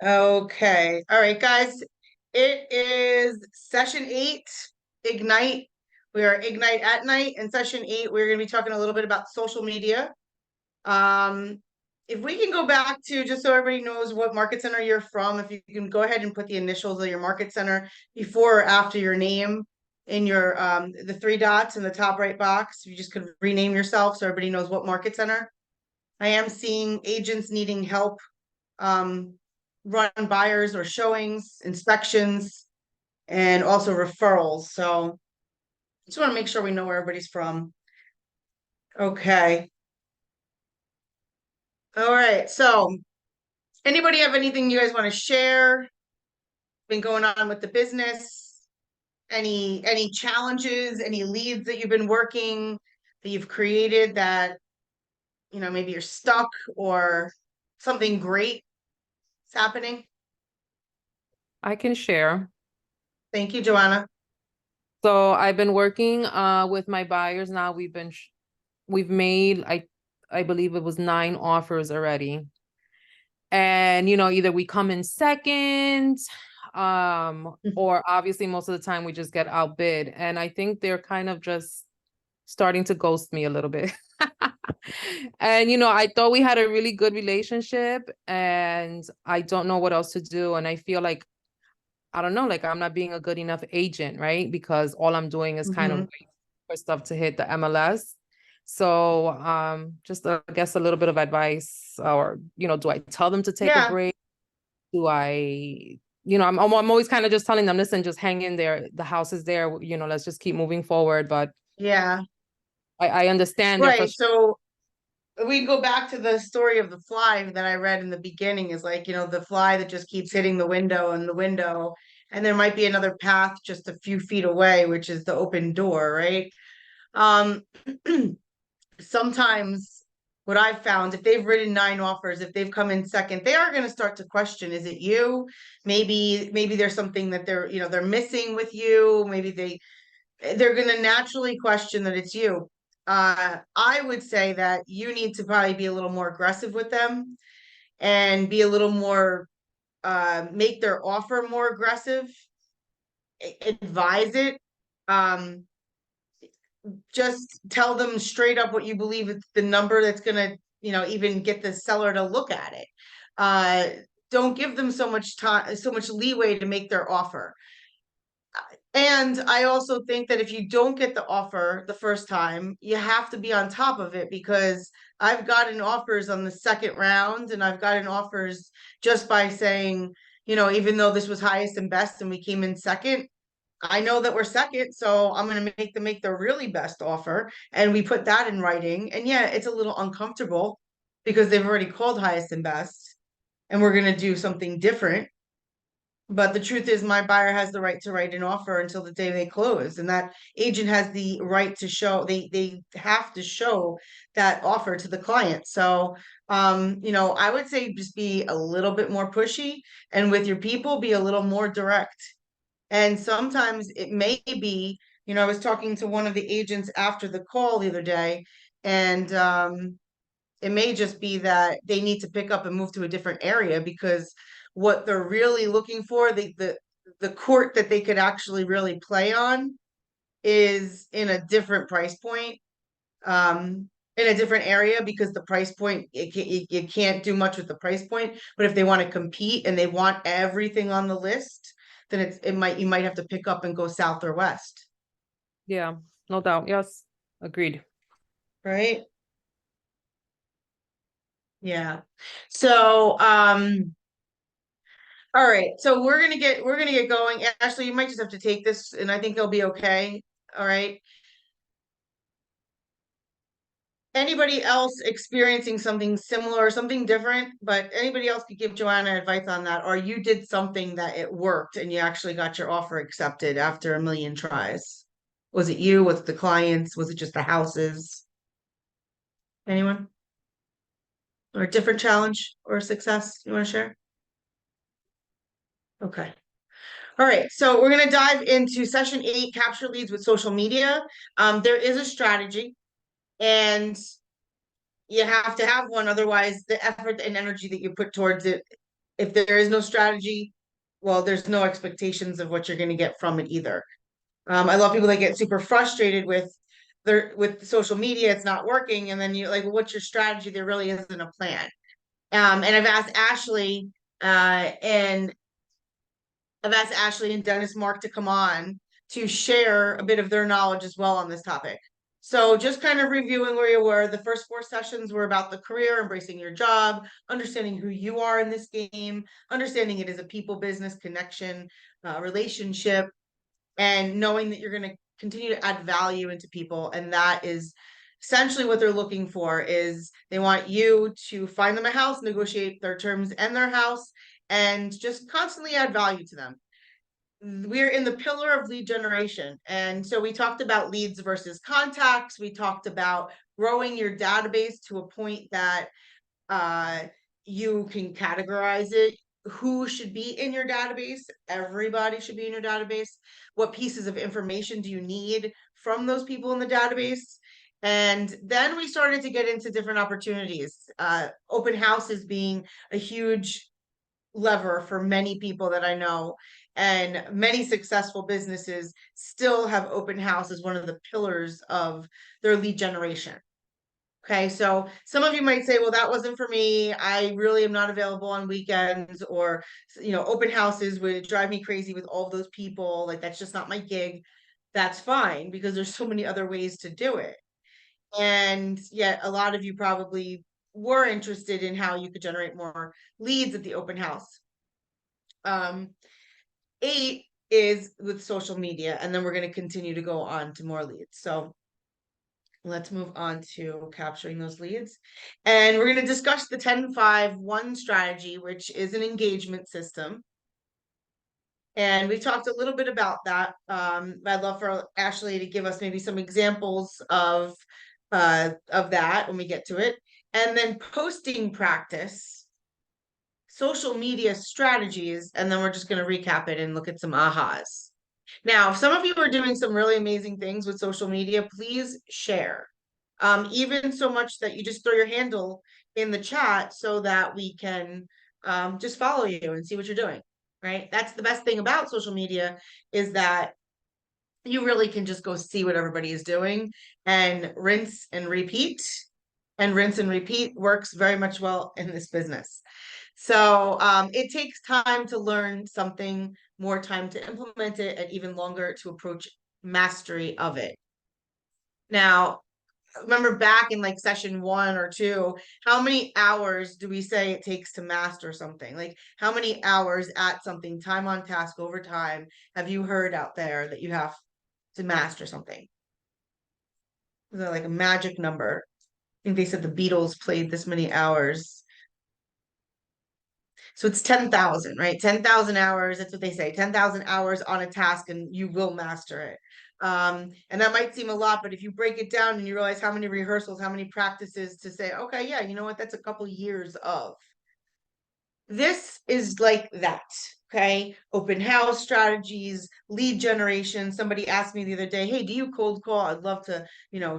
Okay. All right, guys. It is session 8, Ignite. We are Ignite at Night. In session 8, we're going to be talking a little bit about social media. Um, if we can go back to, just so everybody knows what market center you're from, if you can go ahead and put the initials of your market center before or after your name in your the three dots in the top right box. If you just could rename yourself so everybody knows what market center. I am seeing agents needing help um, run buyers or showings, inspections, and also referrals. So just want to make sure we know where everybody's from. Okay. All right. So anybody have anything you guys want to share? Been going on with the business? Any challenges, any leads that you've been working that you've created that, maybe you're stuck or something great is happening? I can share. Thank you, Joanna. So I've been working with my buyers now. We've made I believe it was 9 offers already. And either we come in second, or obviously most of the time we just get outbid. And I think they're kind of just starting to ghost me a little bit. And I thought we had a really good relationship and I don't know what else to do. And I feel like I don't know, like I'm not being a good enough agent, right? Because all I'm doing is kind of Mhm. waiting for stuff to hit the MLS. So just I guess a little bit of advice, or do I tell them to take a Yeah, break? Do I, I'm always kind of just telling them, listen, just hang in there. The house is there, let's just keep moving forward. But yeah. I understand their Right. frustration. So we go back to the story of the fly that I read in the beginning is like, the fly that just keeps hitting the window and the window, and there might be another path just a few feet away, which is the open door, right? Um, Sometimes what I've found, if they've written 9 offers, if they've come in second, they are going to start to question, is it you? Maybe there's something that they're missing with you. Maybe they're going to naturally question that it's you. I would say that you need to probably be a little more aggressive with them and be a little more, make their offer more aggressive, advise it. Um, just tell them straight up what you believe is the number that's going to, even get the seller to look at it. Uh, don't give them so much time, so much leeway to make their offer. And I also think that if you don't get the offer the first time, you have to be on top of it because I've gotten offers on the second round and I've gotten offers just by saying, even though this was highest and best and we came in second, I know that we're second, so I'm going to make them make the really best offer. And we put that in writing. And yeah, it's a little uncomfortable because they've already called highest and best and we're going to do something different. But the truth is, my buyer has the right to write an offer until the day they close, and that agent has the right to show they have to show that offer to the client. So, I would say just be a little bit more pushy, and with your people, be a little more direct. And sometimes it may be, I was talking to one of the agents after the call the other day, and it may just be that they need to pick up and move to a different area because what they're really looking for, the court that they could actually really play on is in a different price point, in a different area because the price point you can't do much with the price point. But if they want to compete and they want everything on the list, then you might have to pick up and go south or west, Yeah, no doubt. Yes, agreed. right? Yeah. So all right, so we're gonna get going. Ashley, you might just have to take this, and I think it'll be okay. All right. Anybody else experiencing something similar or something different, but anybody else could give Joanna advice on that, or you did something that it worked and you actually got your offer accepted after a million tries. Was it you? Was it the clients? Was it just the houses? Anyone? Or a different challenge or success you want to share? Okay. All right, so we're going to dive into session 8, capture leads with social media. There is a strategy, and you have to have one. Otherwise, the effort and energy that you put towards it if there is no strategy, well, there's no expectations of what you're going to get from it either. I love people that get super frustrated with social media, it's not working, and then you're like, well, what's your strategy? There really isn't a plan. And and I've asked Ashley and Dennis Mark to come on to share a bit of their knowledge as well on this topic. So just kind of reviewing where you were, the first 4 sessions were about the career, embracing your job, understanding who you are in this game, understanding it as a people business connection, relationship, and knowing that you're going to continue to add value into people. And that is essentially what they're looking for. Is they want you to find them a house, negotiate their terms and their house, and just constantly add value to them. We're in the pillar of lead generation. And so we talked about leads versus contacts. We talked about growing your database to a point that you can categorize it. Who should be in your database? Everybody should be in your database. What pieces of information do you need from those people in the database? And then we started to get into different opportunities. Open houses being a huge lever for many people that I know, and many successful businesses still have open house as one of the pillars of their lead generation. Okay, so some of you might say, well, that wasn't for me. I really am not available on weekends, or, open houses would drive me crazy with all of those people. Like, that's just not my gig. That's fine, because there's so many other ways to do it. And yet a lot of you probably were interested in how you could generate more leads at the open house. 8 is with social media, and then we're going to continue to go on to more leads. So let's move on to capturing those leads. And we're going to discuss the 10-5-1 strategy, which is an engagement system. And we talked a little bit about that. I'd love for Ashley to give us maybe some examples of that when we get to it. And then posting practice, social media strategies, and then we're just going to recap it and look at some ahas. Now, if some of you are doing some really amazing things with social media, please share. Even so much that you just throw your handle in the chat so that we can just follow you and see what you're doing, right? That's the best thing about social media, is that you really can just go see what everybody is doing and rinse and repeat. And rinse and repeat works very much well in this business. So it takes time to learn something, more time to implement it, and even longer to approach mastery of it. Now, remember back in like session 1 or 2, how many hours do we say it takes to master something? Like, how many hours at something, time on task over time, have you heard out there that you have to master something? Is that like a magic number? I think they said the Beatles played this many hours. So it's 10,000, right? 10,000 hours. That's what they say. 10,000 hours on a task, and you will master it. And that might seem a lot, but if you break it down and you realize how many rehearsals, how many practices to say, okay, yeah, you know what? That's a couple years of. This is like that. Okay. Open house strategies, lead generation. Somebody asked me the other day, hey, do you cold call? I'd love to,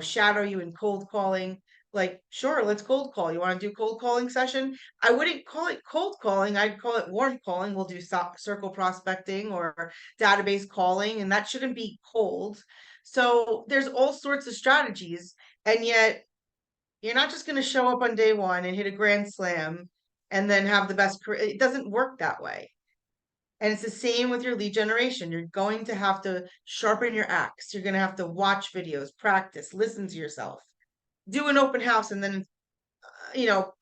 shadow you in cold calling. Like, sure, let's cold call. You want to do cold calling session? I wouldn't call it cold calling. I'd call it warm calling. We'll do circle prospecting or database calling, and that shouldn't be cold. So there's all sorts of strategies, and yet you're not just going to show up on day 1 and hit a grand slam and then have the best career. It doesn't work that way. And it's the same with your lead generation. You're going to have to sharpen your axe. You're going to have to watch videos, practice, listen to yourself, do an open house, and then,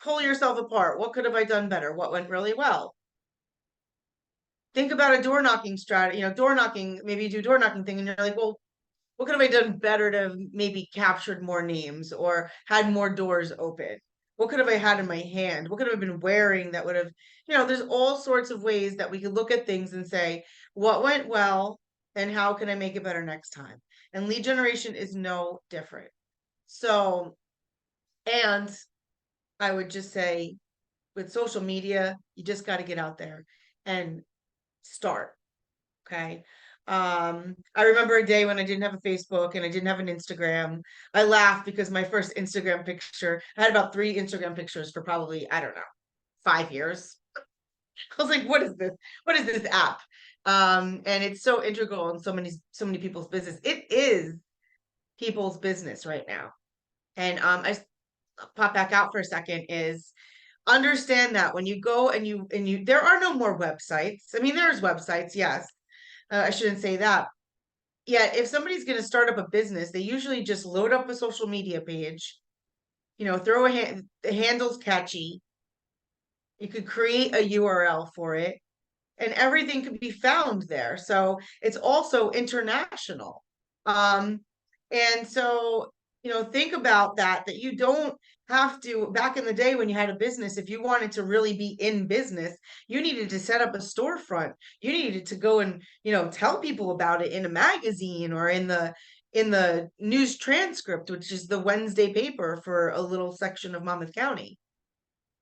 pull yourself apart. What could have I done better? What went really well? Think about a door knocking strategy, door knocking, maybe you do door knocking thing and you're like, well, what could have I done better to maybe captured more names or had more doors open? What could have I had in my hand? What could I have been wearing that would have, there's all sorts of ways that we could look at things and say, what went well and how can I make it better next time? And lead generation is no different. So, and I would just say with social media, you just got to get out there and start. Okay. I remember a day when I didn't have a Facebook and I didn't have an Instagram. I laughed because my first Instagram picture, I had about 3 Instagram pictures for probably, I don't know, 5 years. I was like, what is this? What is this app? And it's so integral in so many people's business. It is people's business right now. And pop back out for a second is understand that when you go and you there are no more websites. I mean, there's websites, yes. I shouldn't say that. Yet, if somebody's going to start up a business, they usually just load up a social media page, throw the handle's catchy. You could create a URL for it, and everything could be found there. So it's also international. Um, and so, think about that you don't have to, back in the day when you had a business, if you wanted to really be in business, you needed to set up a storefront. You needed to go and, tell people about it in a magazine or in the news transcript, which is the Wednesday paper for a little section of Monmouth County.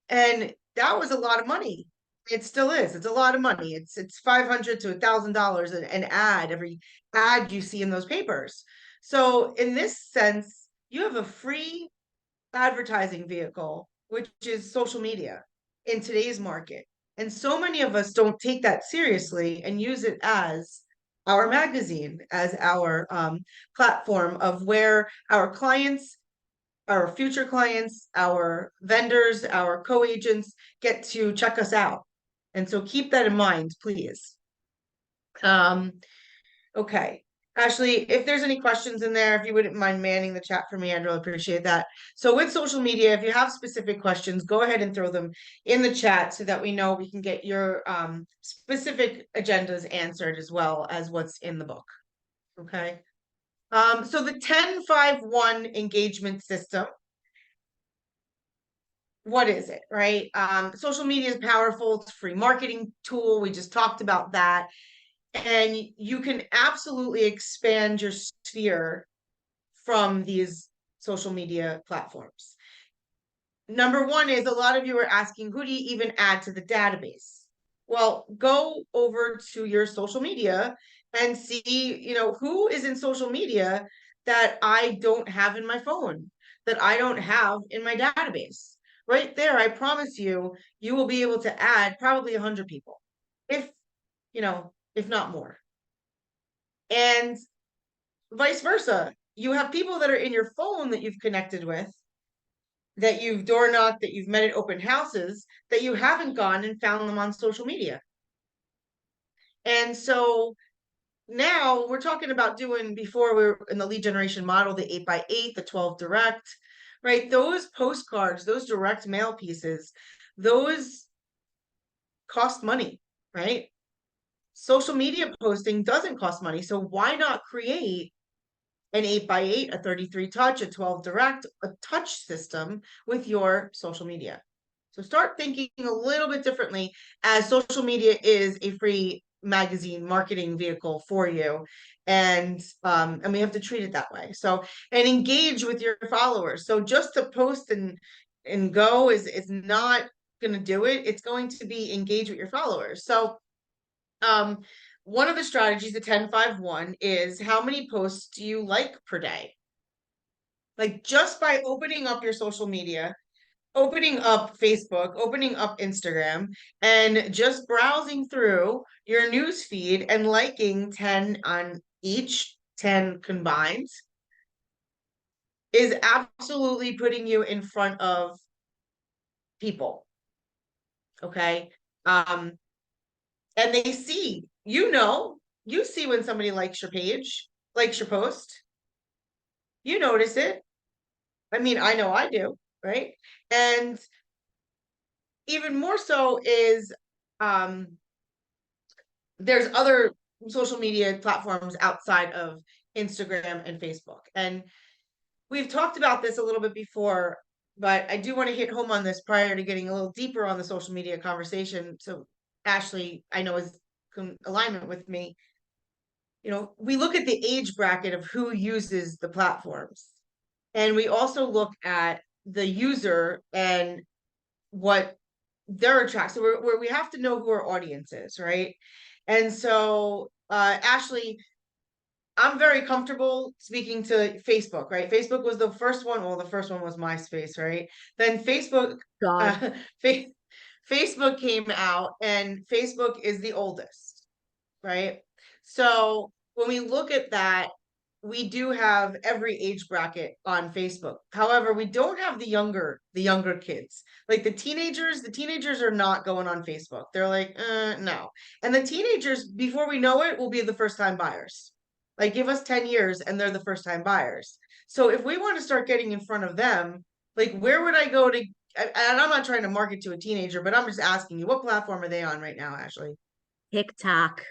And that was a lot of money. It still is. It's a lot of money. It's $500 to $1,000 an ad, every ad you see in those papers. So in this sense, you have a free advertising vehicle, which is social media in today's market. And so many of us don't take that seriously and use it as our magazine, as our platform of where our clients, our future clients, our vendors, our co-agents get to check us out. And so keep that in mind, please. Okay. Ashley, if there's any questions in there, if you wouldn't mind manning the chat for me, I'd really appreciate that. So with social media, if you have specific questions, go ahead and throw them in the chat so that we know we can get your specific agendas answered as well as what's in the book. Okay. So the 10-5-1 engagement system, what is it, right? Social media is powerful. It's a free marketing tool. We just talked about that. And you can absolutely expand your sphere from these social media platforms. Number one is, a lot of you are asking, who do you even add to the database? Well, go over to your social media and see, who is in social media that I don't have in my phone, that I don't have in my database. Right there, I promise you, you will be able to add probably 100 people, if not more. And vice versa. You have people that are in your phone that you've connected with, that you've door knocked, that you've met at open houses, that you haven't gone and found them on social media. And so now we're talking about doing, before we were in the lead generation model, the 8x8, the 12 direct, right? Those postcards, those direct mail pieces, those cost money, right? Social media posting doesn't cost money. So why not create an 8x8, a 33 touch, a 12 direct, a touch system with your social media? So start thinking a little bit differently, as social media is a free magazine marketing vehicle for you. And we have to treat it that way. So, and engage with your followers. So just to post and go is not going to do it. It's going to be engage with your followers. So one of the strategies, the 10-5-1, is how many posts do you like per day? Like, just by opening up your social media, opening up Facebook, opening up Instagram, and just browsing through your news feed and liking 10 on each, 10 combined, is absolutely putting you in front of people. Okay. And they see, you see when somebody likes your page, likes your post, you notice it. I mean, I know I do, right? And even more so is there's other social media platforms outside of Instagram and Facebook. And we've talked about this a little bit before, but I do want to hit home on this prior to getting a little deeper on the social media conversation. So Ashley, I know, is in alignment with me. We look at the age bracket of who uses the platforms. And we also look at the user and what they're attracted. So we have to know who our audience is, right? And so, Ashley, I'm very comfortable speaking to Facebook, right? Facebook was the first one. Well, the first one was MySpace, right? Then Facebook, God. Facebook came out and Facebook is the oldest, right? So when we look at that, we do have every age bracket on Facebook. However, we don't have the younger kids. Like the teenagers are not going on Facebook. They're like, no. And the teenagers, before we know it, will be the first time buyers. Like give us 10 years and they're the first time buyers. So if we want to start getting in front of them, like where would I go to? And I'm not trying to market to a teenager, but I'm just asking you, what platform are they on right now, Ashley? TikTok.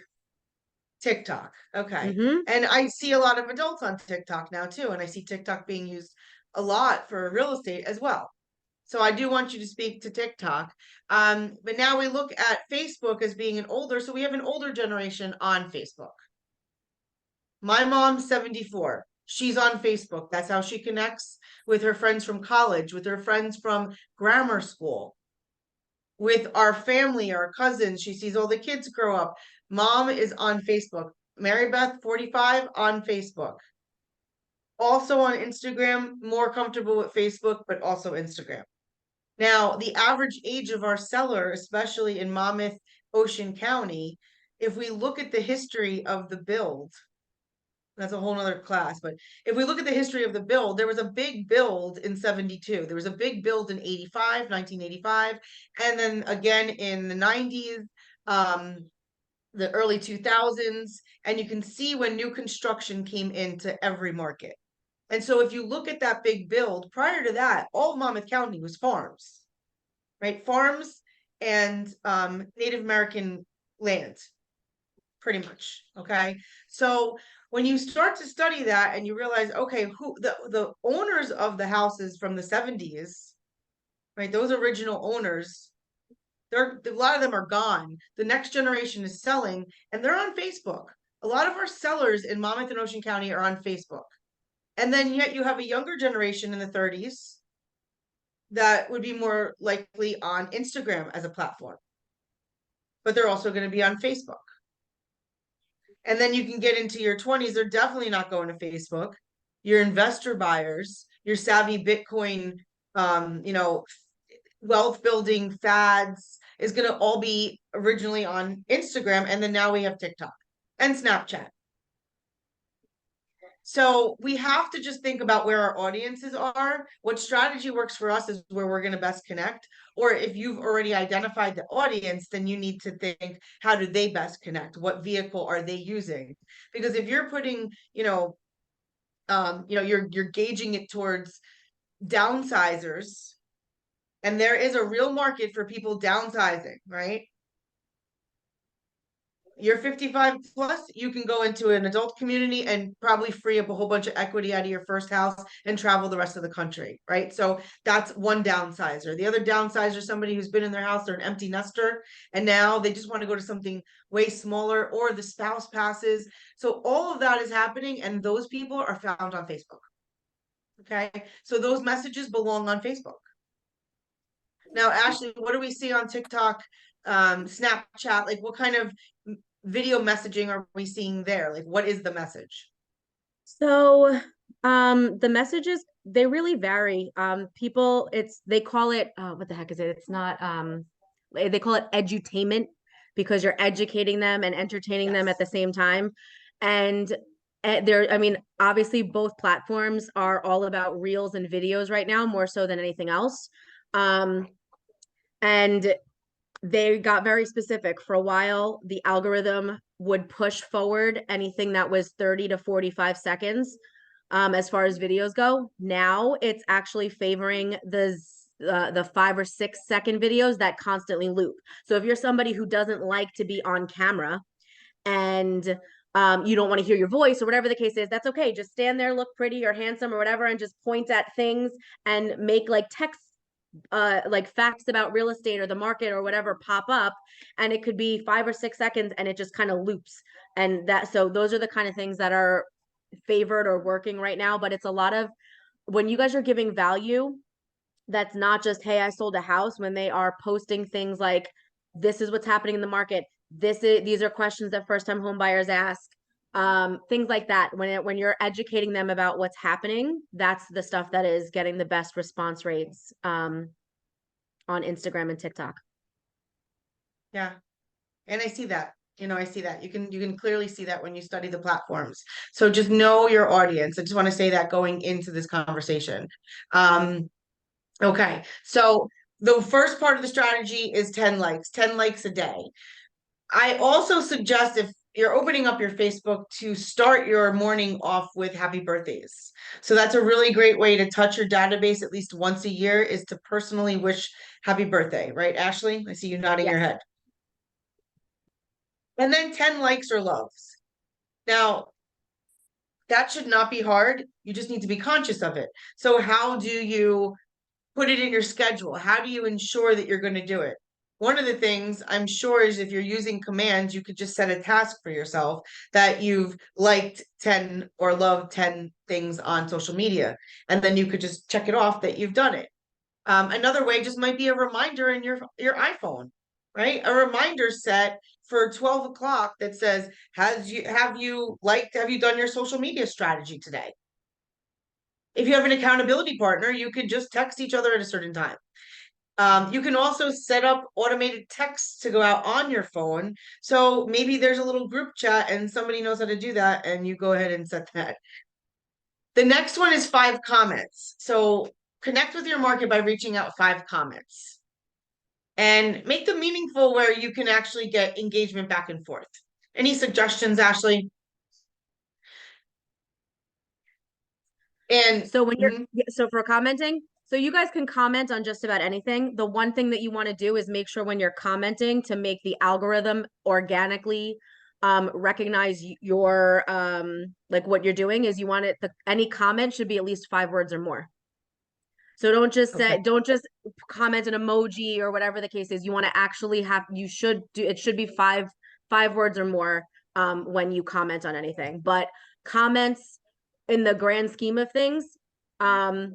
TikTok. Okay. Mm-hmm. And I see a lot of adults on TikTok now too. And I see TikTok being used a lot for real estate as well. So I do want you to speak to TikTok. But now we look at Facebook as being an older, so we have an older generation on Facebook. My mom's 74. She's on Facebook. That's how she connects with her friends from college, with her friends from grammar school, with our family, our cousins. She sees all the kids grow up. Mom is on Facebook. Mary Beth, 45, on Facebook. Also on Instagram, more comfortable with Facebook, but also Instagram. Now, the average age of our seller, especially in Monmouth, Ocean County, if we look at the history of the build, that's a whole nother class, but if we look at the history of the build, there was a big build in 72. There was a big build in 85, 1985, and then again in the 90s, the early 2000s, and you can see when new construction came into every market. And so if you look at that big build, prior to that, all Monmouth County was farms, right? Farms and Native American land, pretty much. Okay. So when you start to study that and you realize, okay, who the owners of the houses from the 70s, right? Those original owners, a lot of them are gone. The next generation is selling and they're on Facebook. A lot of our sellers in Monmouth and Ocean County are on Facebook. And then yet you have a younger generation in the 30s that would be more likely on Instagram as a platform. But they're also going to be on Facebook. And then you can get into your 20s, they're definitely not going to Facebook. Your investor buyers, your savvy Bitcoin, wealth building fads is going to all be originally on Instagram. And then now we have TikTok and Snapchat. So we have to just think about where our audiences are. What strategy works for us is where we're going to best connect. Or if you've already identified the audience, then you need to think, how do they best connect? What vehicle are they using? Because if you're putting, you're gauging it towards downsizers, and there is a real market for people downsizing, right? You're 55 plus, you can go into an adult community and probably free up a whole bunch of equity out of your first house and travel the rest of the country, right? So that's one downsizer. The other downsizer is somebody who's been in their house, they're an empty nester, and now they just want to go to something way smaller, or the spouse passes. So all of that is happening, and those people are found on Facebook. Okay, so those messages belong on Facebook. Now, Ashley, what do we see on TikTok, Snapchat? Like, what kind of video messaging are we seeing there? Like, what is the message? So the messages, they really vary. People, they call it, what the heck is it? It's not, they call it edutainment, because you're educating them and entertaining them at the same time. And obviously both platforms are all about reels and videos right now, more so than anything else. And they got very specific. For a while, the algorithm would push forward anything that was 30 to 45 seconds as far as videos go. Now it's actually favoring the 5 or 6 second videos that constantly loop. So if you're somebody who doesn't like to be on camera and you don't want to hear your voice or whatever the case is, that's okay. Just stand there, look pretty or handsome or whatever, and just point at things and make like text like facts about real estate or the market or whatever pop up, and it could be 5 or 6 seconds and it just kind of loops. And so those are the kind of things that are favored or working right now. But it's a lot of, when you guys are giving value, that's not just, hey, I sold a house, when they are posting things like, this is what's happening in the market, these are questions that first time home buyers ask, things like that. When you're educating them about what's happening, that's the stuff that is getting the best response rates on Instagram and TikTok. Yeah. And I see that, I see that. You can clearly see that when you study the platforms. So just know your audience. I just want to say that going into this conversation. Okay. So the first part of the strategy is 10 likes a day. I also suggest, if you're opening up your Facebook, to start your morning off with happy birthdays. So that's a really great way to touch your database at least once a year, is to personally wish happy birthday, right, Ashley? I see you nodding your Yes. head. And then 10 likes or loves. Now, that should not be hard. You just need to be conscious of it. So how do you put it in your schedule? How do you ensure that you're going to do it? One of the things I'm sure is, if you're using commands, you could just set a task for yourself that you've liked 10 or loved 10 things on social media. And then you could just check it off that you've done it. Another way just might be a reminder in your iPhone, right? A reminder set for 12 o'clock that says, have you done your social media strategy today? If you have an accountability partner, you can just text each other at a certain time. You can also set up automated texts to go out on your phone. So maybe there's a little group chat and somebody knows how to do that, and you go ahead and set that. The next one is 5 comments. So connect with your market by reaching out 5 comments. And make them meaningful, where you can actually get engagement back and forth. Any suggestions, Ashley? And So when you're so for commenting, so you guys can comment on just about anything. The one thing that you want to do is make sure when you're commenting to make the algorithm organically recognize your like what you're doing, is you want it, any comment should be at least 5 words or more. So don't just say, don't just comment an emoji or whatever the case is. You want to actually have, you should do, it should be five words or more when you comment on anything. But comments, in the grand scheme of things, hold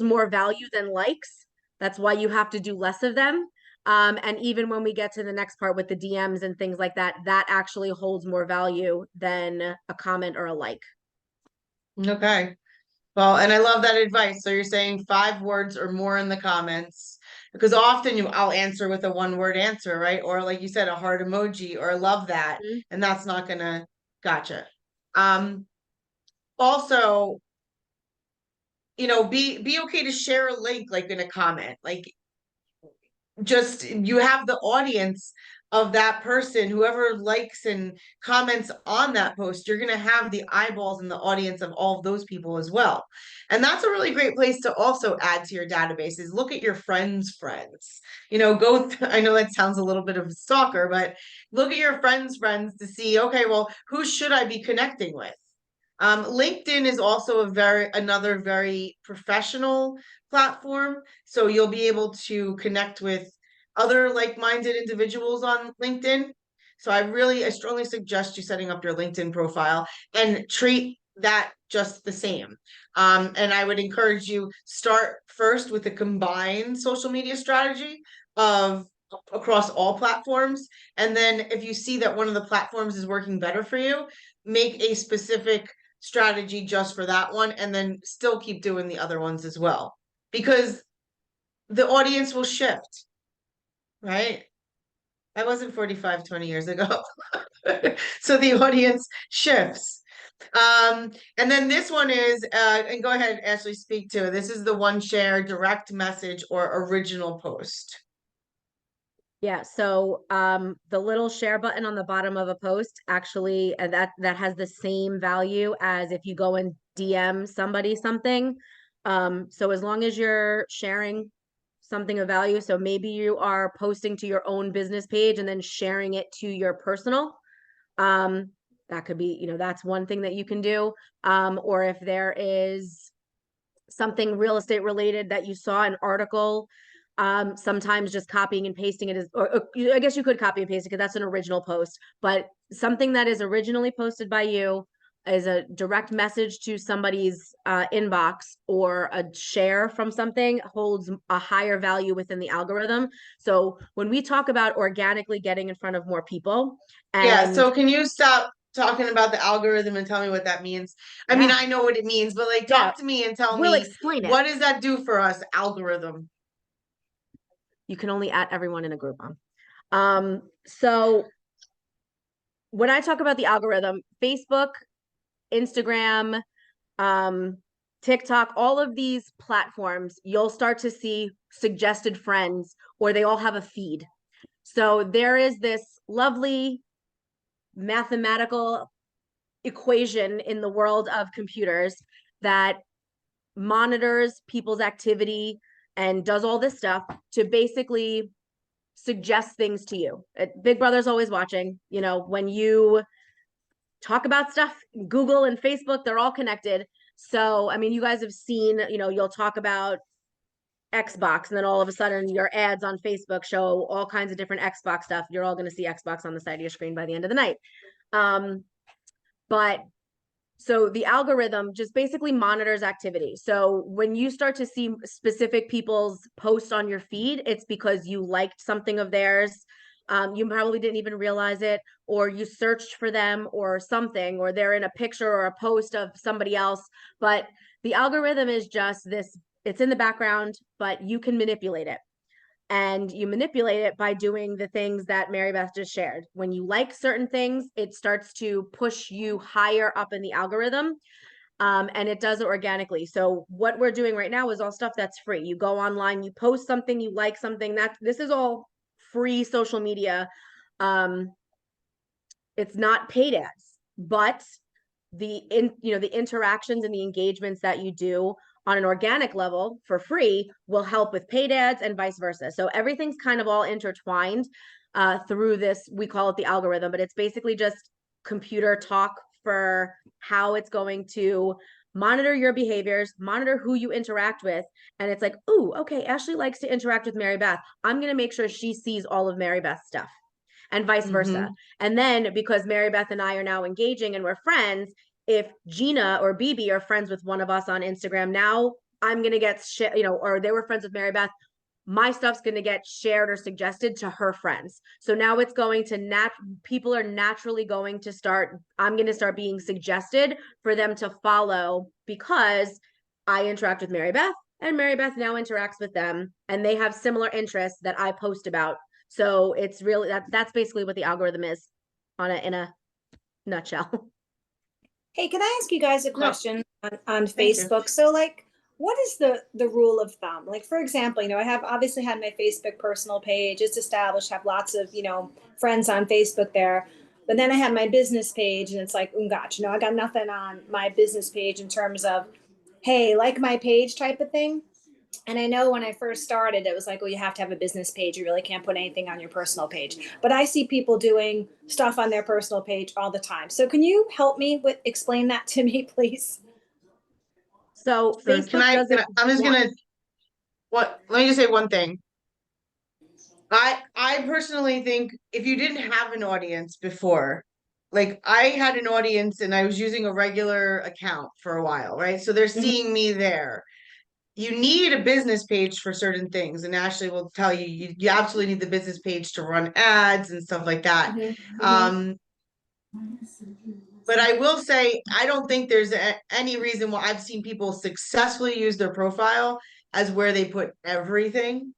more value than likes. That's why you have to do less of them. And even when we get to the next part with the DMs and things like that, that actually holds more value than a comment or a like. Okay. Well, and I love that advice. So you're saying 5 words or more in the comments, because often I'll answer with a 1-word answer, right? Or like you said, a heart emoji or love that, and that's not gonna, gotcha. Also, be okay to share a link, like in a comment, like just, you have the audience of that person, whoever likes and comments on that post, you're going to have the eyeballs and the audience of all of those people as well. And that's a really great place to also add to your databases. Look at your friends' friends, I know that sounds a little bit of a stalker, but look at your friends' friends to see, okay, well, who should I be connecting with? LinkedIn is also another very professional platform. So you'll be able to connect with other like-minded individuals on LinkedIn. So I strongly suggest you setting up your LinkedIn profile and treat that just the same. And I would encourage you, start first with a combined social media strategy of across all platforms. And then if you see that one of the platforms is working better for you, make a specific strategy just for that one, and then still keep doing the other ones as well, because the audience will shift, right? I wasn't 45 20 years ago. So the audience shifts. And then this one is, and go ahead, Ashley, speak to it. This is the one share, direct message, or original post. Yeah, so the little share button on the bottom of a post actually, that has the same value as if you go and DM somebody something. So as long as you're sharing something of value, so maybe you are posting to your own business page and then sharing it to your personal, that could be, that's one thing that you can do. Or if there is something real estate related that you saw an article, sometimes just copying and pasting it is, or I guess you could copy and paste it because that's an original post, but something that is originally posted by you is a direct message to somebody's inbox, or a share from something holds a higher value within the algorithm. So when we talk about organically getting in front of more people, yeah, so can you stop talking about the algorithm and tell me what that means? I mean, I know what it means, but like, talk to me and tell we'll me, explain it. what does that do for us, algorithm? You can only add everyone in a Groupon. So when I talk about the algorithm, Facebook, Instagram, TikTok, all of these platforms, you'll start to see suggested friends, or they all have a feed. So there is this lovely mathematical equation in the world of computers that monitors people's activity and does all this stuff to basically suggest things to you. Big Brother's always watching. You know, when you talk about stuff, Google and Facebook, they're all connected. So, I mean, you guys have seen, you know, you'll talk about Xbox, and then all of a sudden your ads on Facebook show all kinds of different Xbox stuff. You're all going to see Xbox on the side of your screen by the end of the night. But so the algorithm just basically monitors activity. So when you start to see specific people's posts on your feed, it's because you liked something of theirs. You probably didn't even realize it, or you searched for them or something, or they're in a picture or a post of somebody else. But the algorithm is just this, it's in the background, but you can manipulate it. And you manipulate it by doing the things that Mary Beth just shared. When you like certain things, it starts to push you higher up in the algorithm. And it does it organically. So what we're doing right now is all stuff that's free. You go online, you post something, you like something, that this is all free social media. It's not paid ads, but the interactions and the engagements that you do on an organic level for free will help with paid ads and vice versa. So everything's kind of all intertwined through this, we call it the algorithm, but it's basically just computer talk for how it's going to monitor your behaviors, monitor who you interact with. And it's like, ooh, okay, Ashley likes to interact with Mary Beth. I'm going to make sure she sees all of Mary Beth's stuff, and vice versa. And then because Mary Beth and I are now engaging and we're friends, if Gina or BB are friends with one of us on Instagram, now I'm going to get shit, you know, or they were friends with Mary Beth, my stuff's going to get shared or suggested to her friends. So now it's going to people are naturally going to start, I'm going to start being suggested for them to follow because I interact with Mary Beth and Mary Beth now interacts with them and they have similar interests that I post about. So it's really, that's basically what the algorithm is in a nutshell. Hey, can I ask you guys a No. question on Thank you. Facebook? So like, what is the rule of thumb? Like, for example, you know, I have obviously had my Facebook personal page. It's established, have lots of, you know, friends on Facebook there. But then I have my business page and it's like, oh gosh, you know, I got nothing on my business page in terms of, hey, like my page type of thing. And I know when I first started, it was like, well, you have to have a business page. You really can't put anything on your personal page. But I see people doing stuff on their personal page all the time. So can you help me with explain that to me, please? So Sure. Facebook doesn't. I'm just gonna, let me just say one thing. I personally think if you didn't have an audience before, like I had an audience and I was using a regular account for a while, right? So they're seeing me there. You need a business page for certain things, and Ashley will tell you, you absolutely need the business page to run ads and stuff like that. But I will say, I don't think there's any reason why I've seen people successfully use their profile as where they put everything.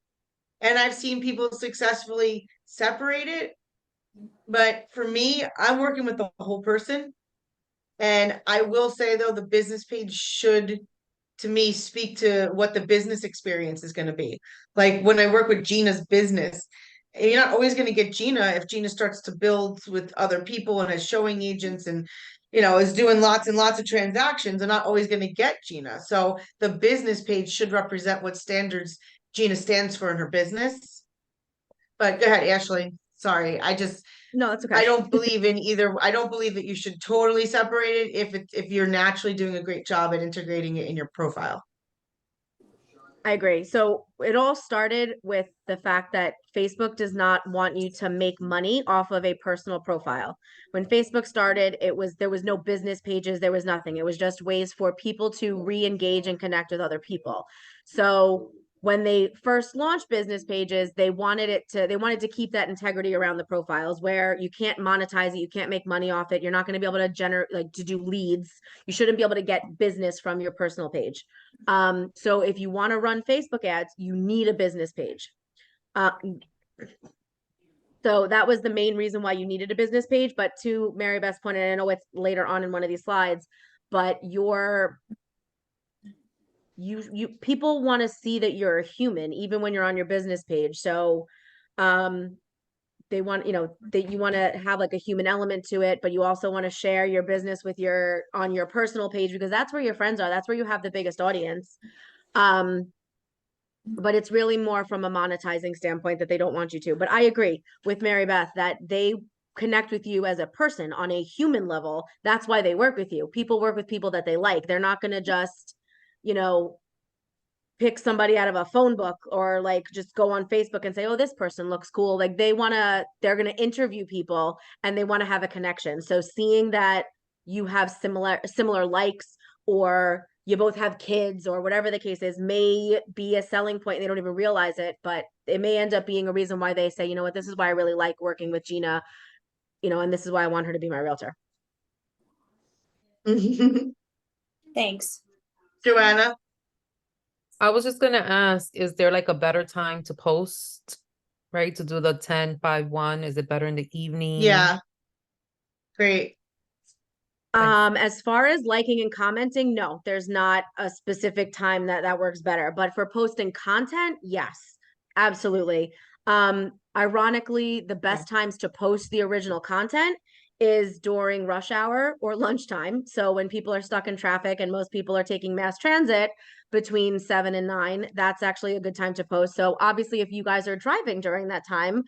And I've seen people successfully separate it. But for me, I'm working with the whole person. And I will say, though, the business page should, to me, speak to what the business experience is going to be. Like when I work with Gina's business, you're not always going to get Gina if Gina starts to build with other people and is showing agents and, you know, is doing lots and lots of transactions. I'm not always going to get Gina. So the business page should represent what standards Gina stands for in her business. But go ahead, Ashley. Sorry, No, that's okay. I don't believe in either. I don't believe that you should totally separate it if you're naturally doing a great job at integrating it in your profile. I agree. So it all started with the fact that Facebook does not want you to make money off of a personal profile. When Facebook started, there was no business pages, there was nothing. It was just ways for people to re-engage and connect with other people. So when they first launched business pages, they wanted to keep that integrity around the profiles where you can't monetize it, you can't make money off it, you're not going to be able to generate, like, to do leads. You shouldn't be able to get business from your personal page. So if you want to run Facebook ads, you need a business page. Uh, so that was the main reason why you needed a business page, but to Mary Beth's point, and I know it's later on in one of these slides, but people want to see that you're a human even when you're on your business page. So they want, that you want to have like a human element to it, but you also want to share your business with on your personal page, because that's where your friends are. That's where you have the biggest audience. But it's really more from a monetizing standpoint that they don't want you to. But I agree with Mary Beth that they connect with you as a person on a human level. That's why they work with you. People work with people that they like. They're not going to just, pick somebody out of a phone book, or like just go on Facebook and say, oh, this person looks cool. Like they're going to interview people and they want to have a connection. So seeing that you have similar likes, or you both have kids, or whatever the case is, may be a selling point and they don't even realize it, but it may end up being a reason why they say, you know what, this is why I really like working with Gina, and this is why I want her to be my realtor. Thanks. Joanna? I was just gonna ask, is there like a better time to post, right? To do the 10-5-1? Is it better in the evening? Yeah. Great. As far as liking and commenting, no, there's not a specific time that works better. But for posting content, yes, absolutely. Ironically, the best times to post the original content is during rush hour or lunchtime. So when people are stuck in traffic and most people are taking mass transit between 7 and 9, that's actually a good time to post. So obviously, if you guys are driving during that time,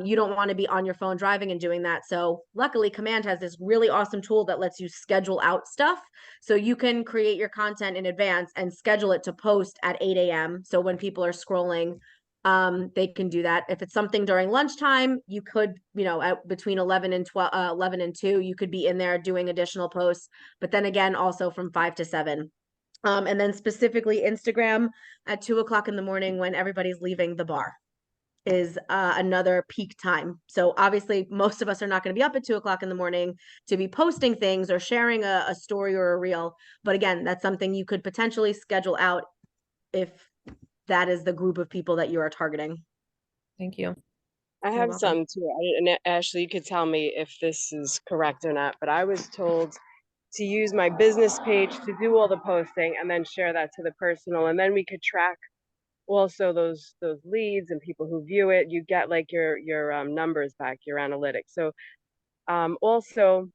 you don't want to be on your phone driving and doing that. So luckily, Command has this really awesome tool that lets you schedule out stuff. So you can create your content in advance and schedule it to post at 8 a.m. So when people are scrolling, they can do that. If it's something during lunchtime, you could, at between 11 and 11 and 2, you could be in there doing additional posts. But then again, also from 5 to 7. And then specifically Instagram at 2 o'clock in the morning when everybody's leaving the bar is another peak time. So obviously most of us are not going to be up at 2 o'clock in the morning to be posting things or sharing a story or a reel. But again, that's something you could potentially schedule out if that is the group of people that you are targeting. Thank you. I You're have welcome. some too. And Ashley, you could tell me if this is correct or not, but I was told to use my business page to do all the posting and then share that to the personal. And then we could track also those leads and people who view it. You get like your numbers back, your analytics. So also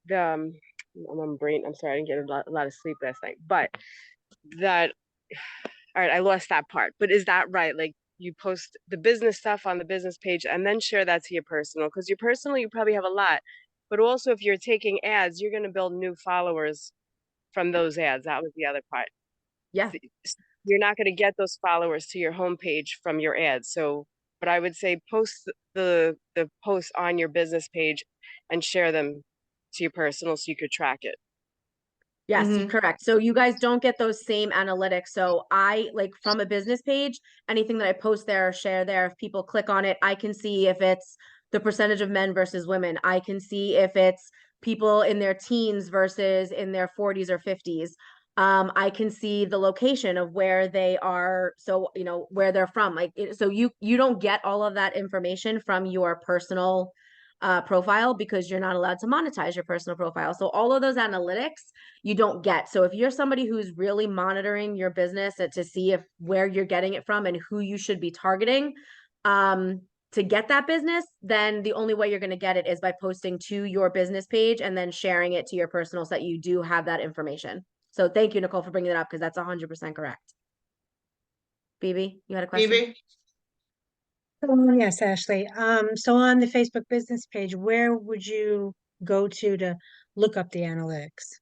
the I'm sorry, I didn't get a lot of sleep last night, but that all right, I lost that part. But is that right? Like you post the business stuff on the business page and then share that to your personal, because your personal, you probably have a lot, but also if you're taking ads, you're going to build new followers from those ads. That was the other part. Yeah. You're not going to get those followers to your homepage from your ads. So, but I would say post the posts on your business page and share them to your personal so you could track it. Yes, correct. So you guys don't get those same analytics. So I like from a business page, anything that I post there or share there, if people click on it, I can see if it's the percentage of men versus women. I can see if it's people in their teens versus in their 40s or 50s. I can see the location of where they are. So, where they're from. Like, so you don't get all of that information from your personal profile because you're not allowed to monetize your personal profile. So all of those analytics you don't get. So if you're somebody who's really monitoring your business to see if where you're getting it from and who you should be targeting to get that business, then the only way you're going to get it is by posting to your business page and then sharing it to your personal so that you do have that information. So thank you, Nicole, for bringing it up because that's 100% correct. Phoebe, you had a question? Phoebe? Yes, Ashley. So on the Facebook business page, where would you go to look up the analytics?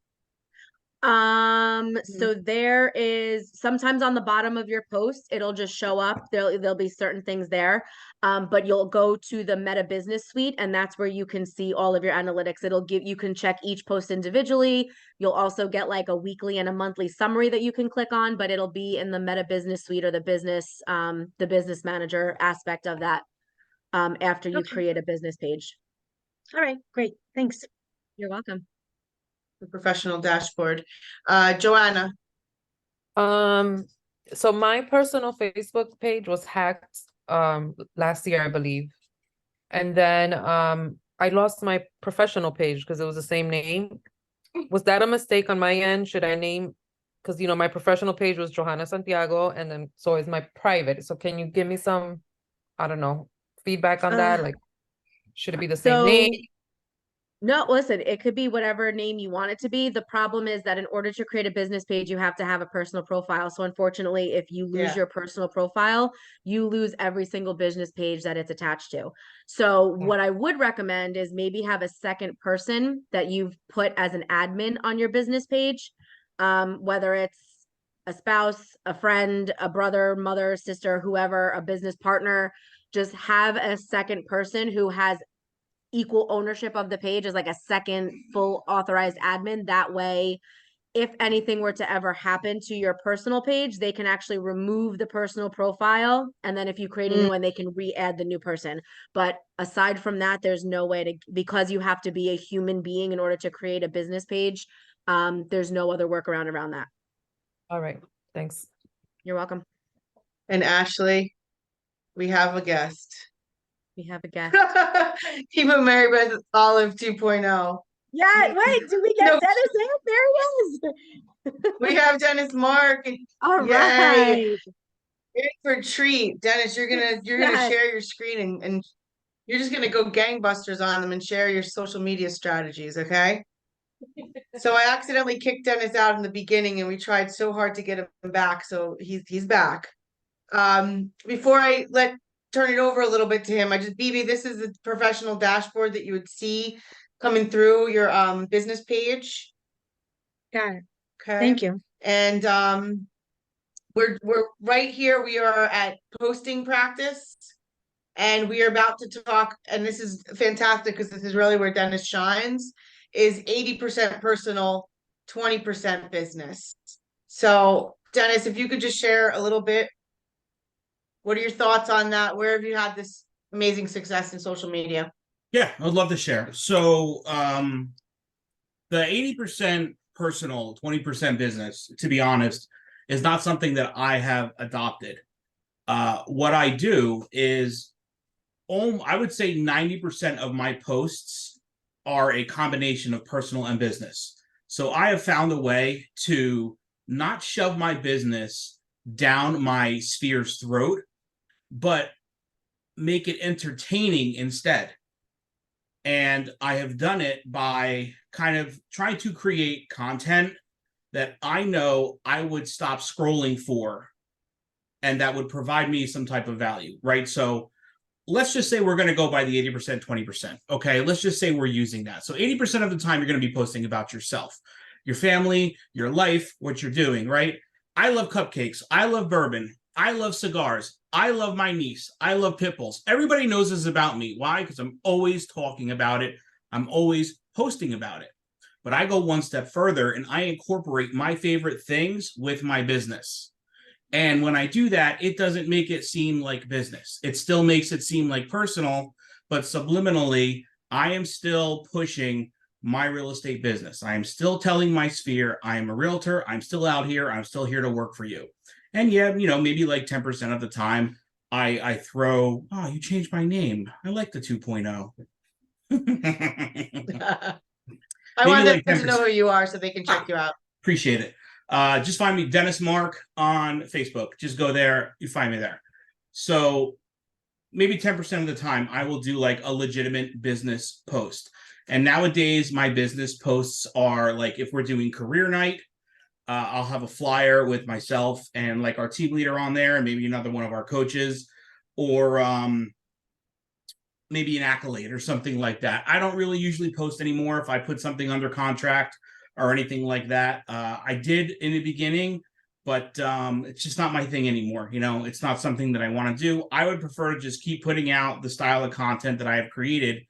So there is sometimes on the bottom of your post, it'll just show up. There'll be certain things there. But you'll go to the Meta Business Suite, and that's where you can see all of your analytics. You can check each post individually. You'll also get like a weekly and a monthly summary that you can click on, but it'll be in the Meta Business Suite or the business manager aspect of that after you create a business page. All right, great. Thanks. You're welcome. The professional dashboard. Joanna? So my personal Facebook page was hacked last year, I believe. And then I lost my professional page because it was the same name. Was that a mistake on my end? Should I name, because you know my professional page was Johanna Santiago, and then so is my private. So can you give me some, I don't know, feedback on that? Like, should it be the same So name? no, listen, it could be whatever name you want it to be. The problem is that in order to create a business page, you have to have a personal profile. So unfortunately, if you lose Yeah. your personal profile, you lose every single business page that it's attached to. So what I would recommend is maybe have a second person that you've put as an admin on your business page, whether it's a spouse, a friend, a brother, mother, sister, whoever, a business partner. Just have a second person who has equal ownership of the page as like a second full authorized admin. That way, if anything were to ever happen to your personal page, they can actually remove the personal profile. And then if you create a new one, they can re-add the new person. But aside from that, there's no way to, because you have to be a human being in order to create a business page. There's no other workaround around that. All right, thanks. You're welcome. And Ashley, we have a guest. We have a guest. Eva Mary Beth Olive 2.0. Yeah, wait, did we get No. Dennis in? There he is. We have Dennis Mark. All Yay. right. In for a treat. Dennis, you're gonna Yes. share your screen and you're just gonna go gangbusters on them and share your social media strategies, okay? So I accidentally kicked Dennis out in the beginning and we tried so hard to get him back, so he's back. Before I turn it over a little bit to him, BB, this is the professional dashboard that you would see coming through your business page. Got it. Okay. Thank you. And we're right here. We are at posting practice, and we are about to talk. And this is fantastic because this is really where Dennis shines. Is 80% personal, 20% business. So Dennis, if you could just share a little bit. What are your thoughts on that? Where have you had this amazing success in social media? Yeah, I'd love to share. So the 80% personal, 20% business, to be honest, is not something that I have adopted. What I do is, I would say 90% of my posts are a combination of personal and business. So I have found a way to not shove my business down my sphere's throat, but make it entertaining instead. And I have done it by kind of trying to create content that I know I would stop scrolling for and that would provide me some type of value, right? So let's just say we're going to go by the 80%, 20%. Okay, let's just say we're using that. So 80% of the time you're going to be posting about yourself, your family, your life, what you're doing, right? I love cupcakes. I love bourbon. I love cigars. I love my niece. I love pit bulls. Everybody knows this about me. Why? Because I'm always talking about it. I'm always posting about it. But I go one step further and I incorporate my favorite things with my business. And when I do that, it doesn't make it seem like business. It still makes it seem like personal, but subliminally, I am still pushing my real estate business. I am still telling my sphere, I am a realtor. I'm still out here. I'm still here to work for you. And yeah, you know, maybe like 10% of the time I throw, oh, you changed my name. I like the 2.0. I want like them to know who you are so they can check you out. Appreciate it. Just find me Dennis Mark on Facebook. Just go there. You find me there. So maybe 10% of the time I will do like a legitimate business post. And nowadays my business posts are like, if we're doing career night, I'll have a flyer with myself and like our team leader on there and maybe another one of our coaches, or maybe an accolade or something like that. I don't really usually post anymore if I put something under contract or anything like that. I did in the beginning, but it's just not my thing anymore. You know, it's not something that I want to do. I would prefer to just keep putting out the style of content that I have created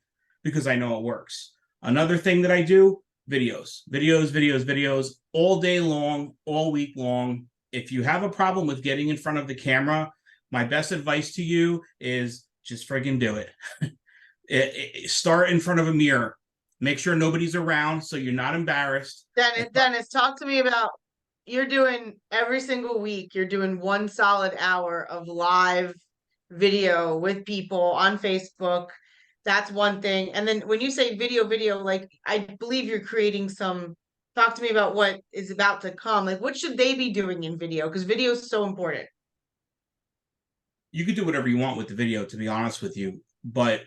because I know it works. Another thing that I do, videos all day long, all week long. If you have a problem with getting in front of the camera, my best advice to you is just friggin' do it. Start in front of a mirror. Make sure nobody's around so you're not embarrassed. Dennis, talk to me about, you're doing every single week, you're doing 1 solid hour of live video with people on Facebook. That's one thing. And then when you say video, like I believe you're creating some, talk to me about what is about to come. Like what should they be doing in video? Because video is so important. You could do whatever you want with the video, to be honest with you, but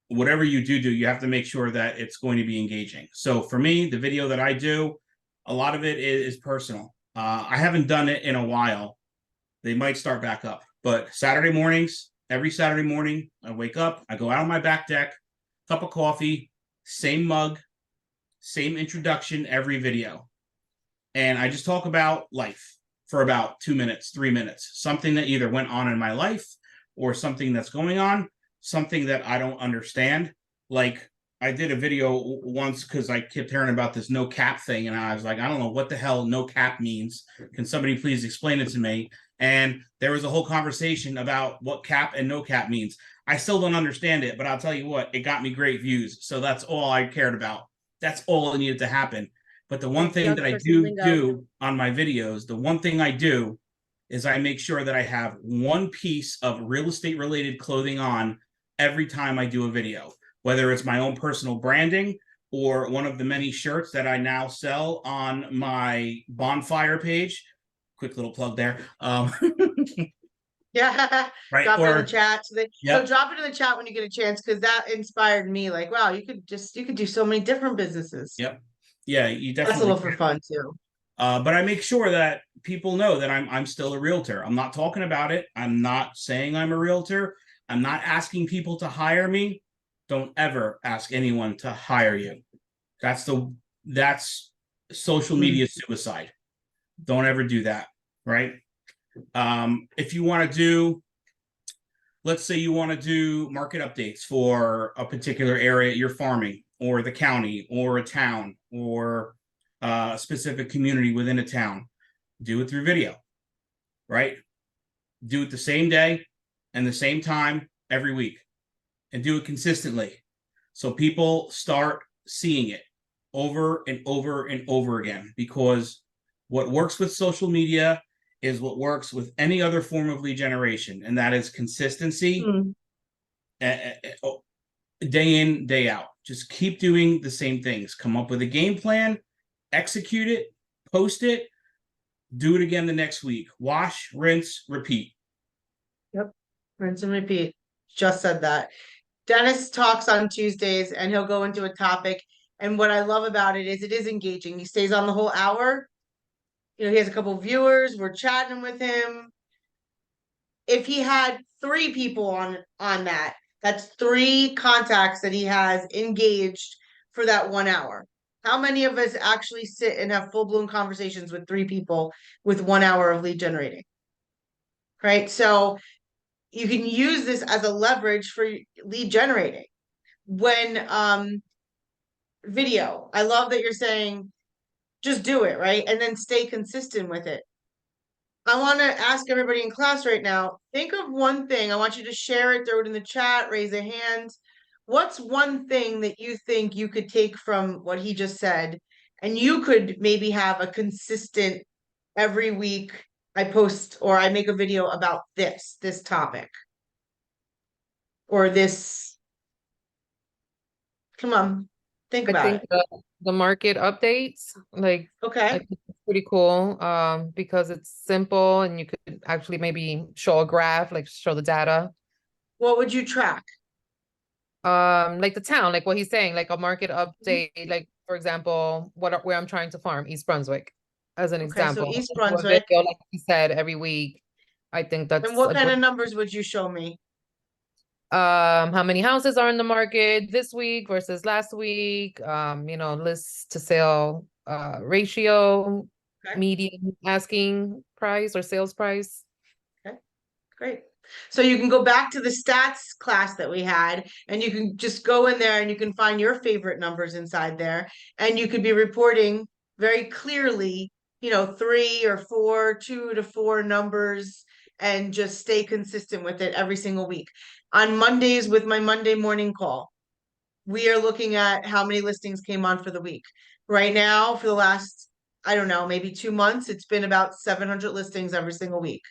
whatever you do, you have to make sure that it's going to be engaging. So for me, the video that I do, a lot of it is personal. I haven't done it in a while. They might start back up, but Saturday mornings, every Saturday morning, I wake up, I go out on my back deck, cup of coffee, same mug, same introduction every video. And I just talk about life for about 2 minutes, 3 minutes, something that either went on in my life or something that's going on, something that I don't understand. Like I did a video once because I kept hearing about this no cap thing. And I was like, I don't know what the hell no cap means. Can somebody please explain it to me? And there was a whole conversation about what cap and no cap means. I still don't understand it, but I'll tell you what, it got me great views. So that's all I cared about. That's all that needed to happen. But the one thing that I do on my videos, the one thing I do is I make sure that I have one piece of real estate related clothing on every time I do a video, whether it's my own personal branding or one of the many shirts that I now sell on my bonfire page. Quick little plug there. Yeah, Right. drop it in the chat. So Yep. drop it in the chat when you get a chance, because that inspired me. Like, wow, you could do so many different businesses. Yep. Yeah, you That's a definitely little for fun too. but I make sure that people know that I'm still a realtor. I'm not talking about it. I'm not saying I'm a realtor. I'm not asking people to hire me. Don't ever ask anyone to hire you. That's social media suicide. Don't ever do that, right? If you want to do, let's say you want to do market updates for a particular area you're farming, or the county, or a town, or a specific community within a town, do it through video, right? Do it the same day and the same time every week, and do it consistently. So people start seeing it over and over and over again, because what works with social media is what works with any other form of lead generation, and that is consistency. Day in, day out. Just keep doing the same things. Come up with a game plan, execute it, post it, do it again the next week. Wash, rinse, repeat. Yep. Rinse and repeat. Just said that. Dennis talks on Tuesdays and he'll go into a topic. And what I love about it is engaging. He stays on the whole hour. You know, he has a couple of viewers. We're chatting with him. If he had 3 people on that, that's 3 contacts that he has engaged for that 1 hour. How many of us actually sit and have full-blown conversations with 3 people with 1 hour of lead generating? Right? So you can use this as a leverage for lead generating. When video, I love that you're saying just do it, right? And then stay consistent with it. I want to ask everybody in class right now, think of one thing. I want you to share it, throw it in the chat, raise a hand. What's one thing that you think you could take from what he just said, and you could maybe have a consistent every week I post or I make a video about this topic or this. Come on, think I about think it. the market updates, like, I Okay. think it's pretty cool, because it's simple and you could actually maybe show a graph, like show the data. What would you track? Like the town, like what he's saying, like a market update, like for example, where I'm trying to farm, East Brunswick, as an Okay, example. so East Do a Brunswick. video, like he said, every week. I think that's And what a kind great. of numbers would you show me? How many houses are in the market this week versus last week, you know, list to sale ratio, Okay. median asking price or sales price. Great. So you can go back to the stats class that we had, and you can just go in there and you can find your favorite numbers inside there, and you could be reporting very clearly, you know, 3 or 4, 2 to 4 numbers, and just stay consistent with it every single week. On Mondays with my Monday morning call, we are looking at how many listings came on for the week. Right now, for the last, I don't know, maybe 2 months, it's been about 700 listings every single week.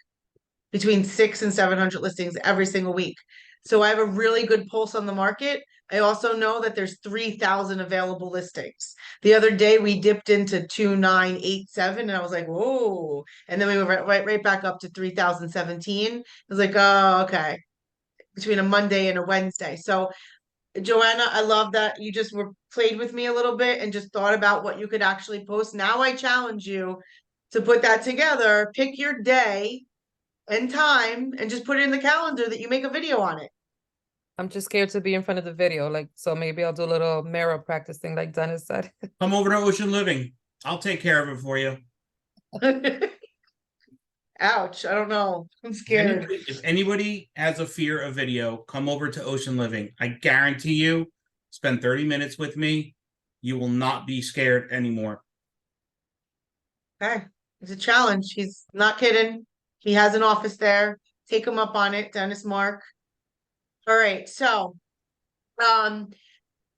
between 600 and 700 listings every single week. So I have a really good pulse on the market. I also know that there's 3,000 available listings. The other day we dipped into 2,987 and I was like, whoa. And then we went right back up to 3,017. I was like, oh, okay. Between a Monday and a Wednesday. So Joanna, I love that you just were played with me a little bit and just thought about what you could actually post. Now I challenge you to put that together, pick your day and time, and just put it in the calendar that you make a video on it. I'm just scared to be in front of the video, like, so maybe I'll do a little mirror practice thing like Dennis said. Come over to Ocean Living. I'll take care of it for you. Ouch, I don't know. I'm scared. If anybody has a fear of video, come over to Ocean Living. I guarantee you, spend 30 minutes with me. You will not be scared anymore. Okay, it's a challenge. He's not kidding. He has an office there. Take him up on it, Dennis Mark. All right, so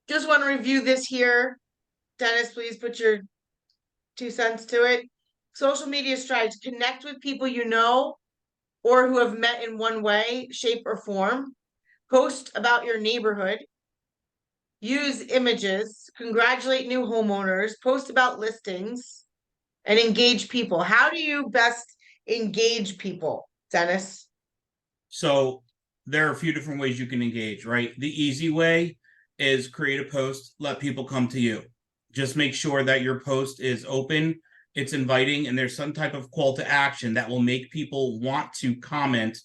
just want to review this here. Dennis, please put your 2 cents to it. Social media strides, connect with people you know or who have met in one way, shape, or form. Post about your neighborhood. Use images, congratulate new homeowners, post about listings, and engage people. How do you best engage people, Dennis? So there are a few different ways you can engage, right? The easy way is create a post, let people come to you. Just make sure that your post is open, it's inviting, and there's some type of call to action that will make people want to comment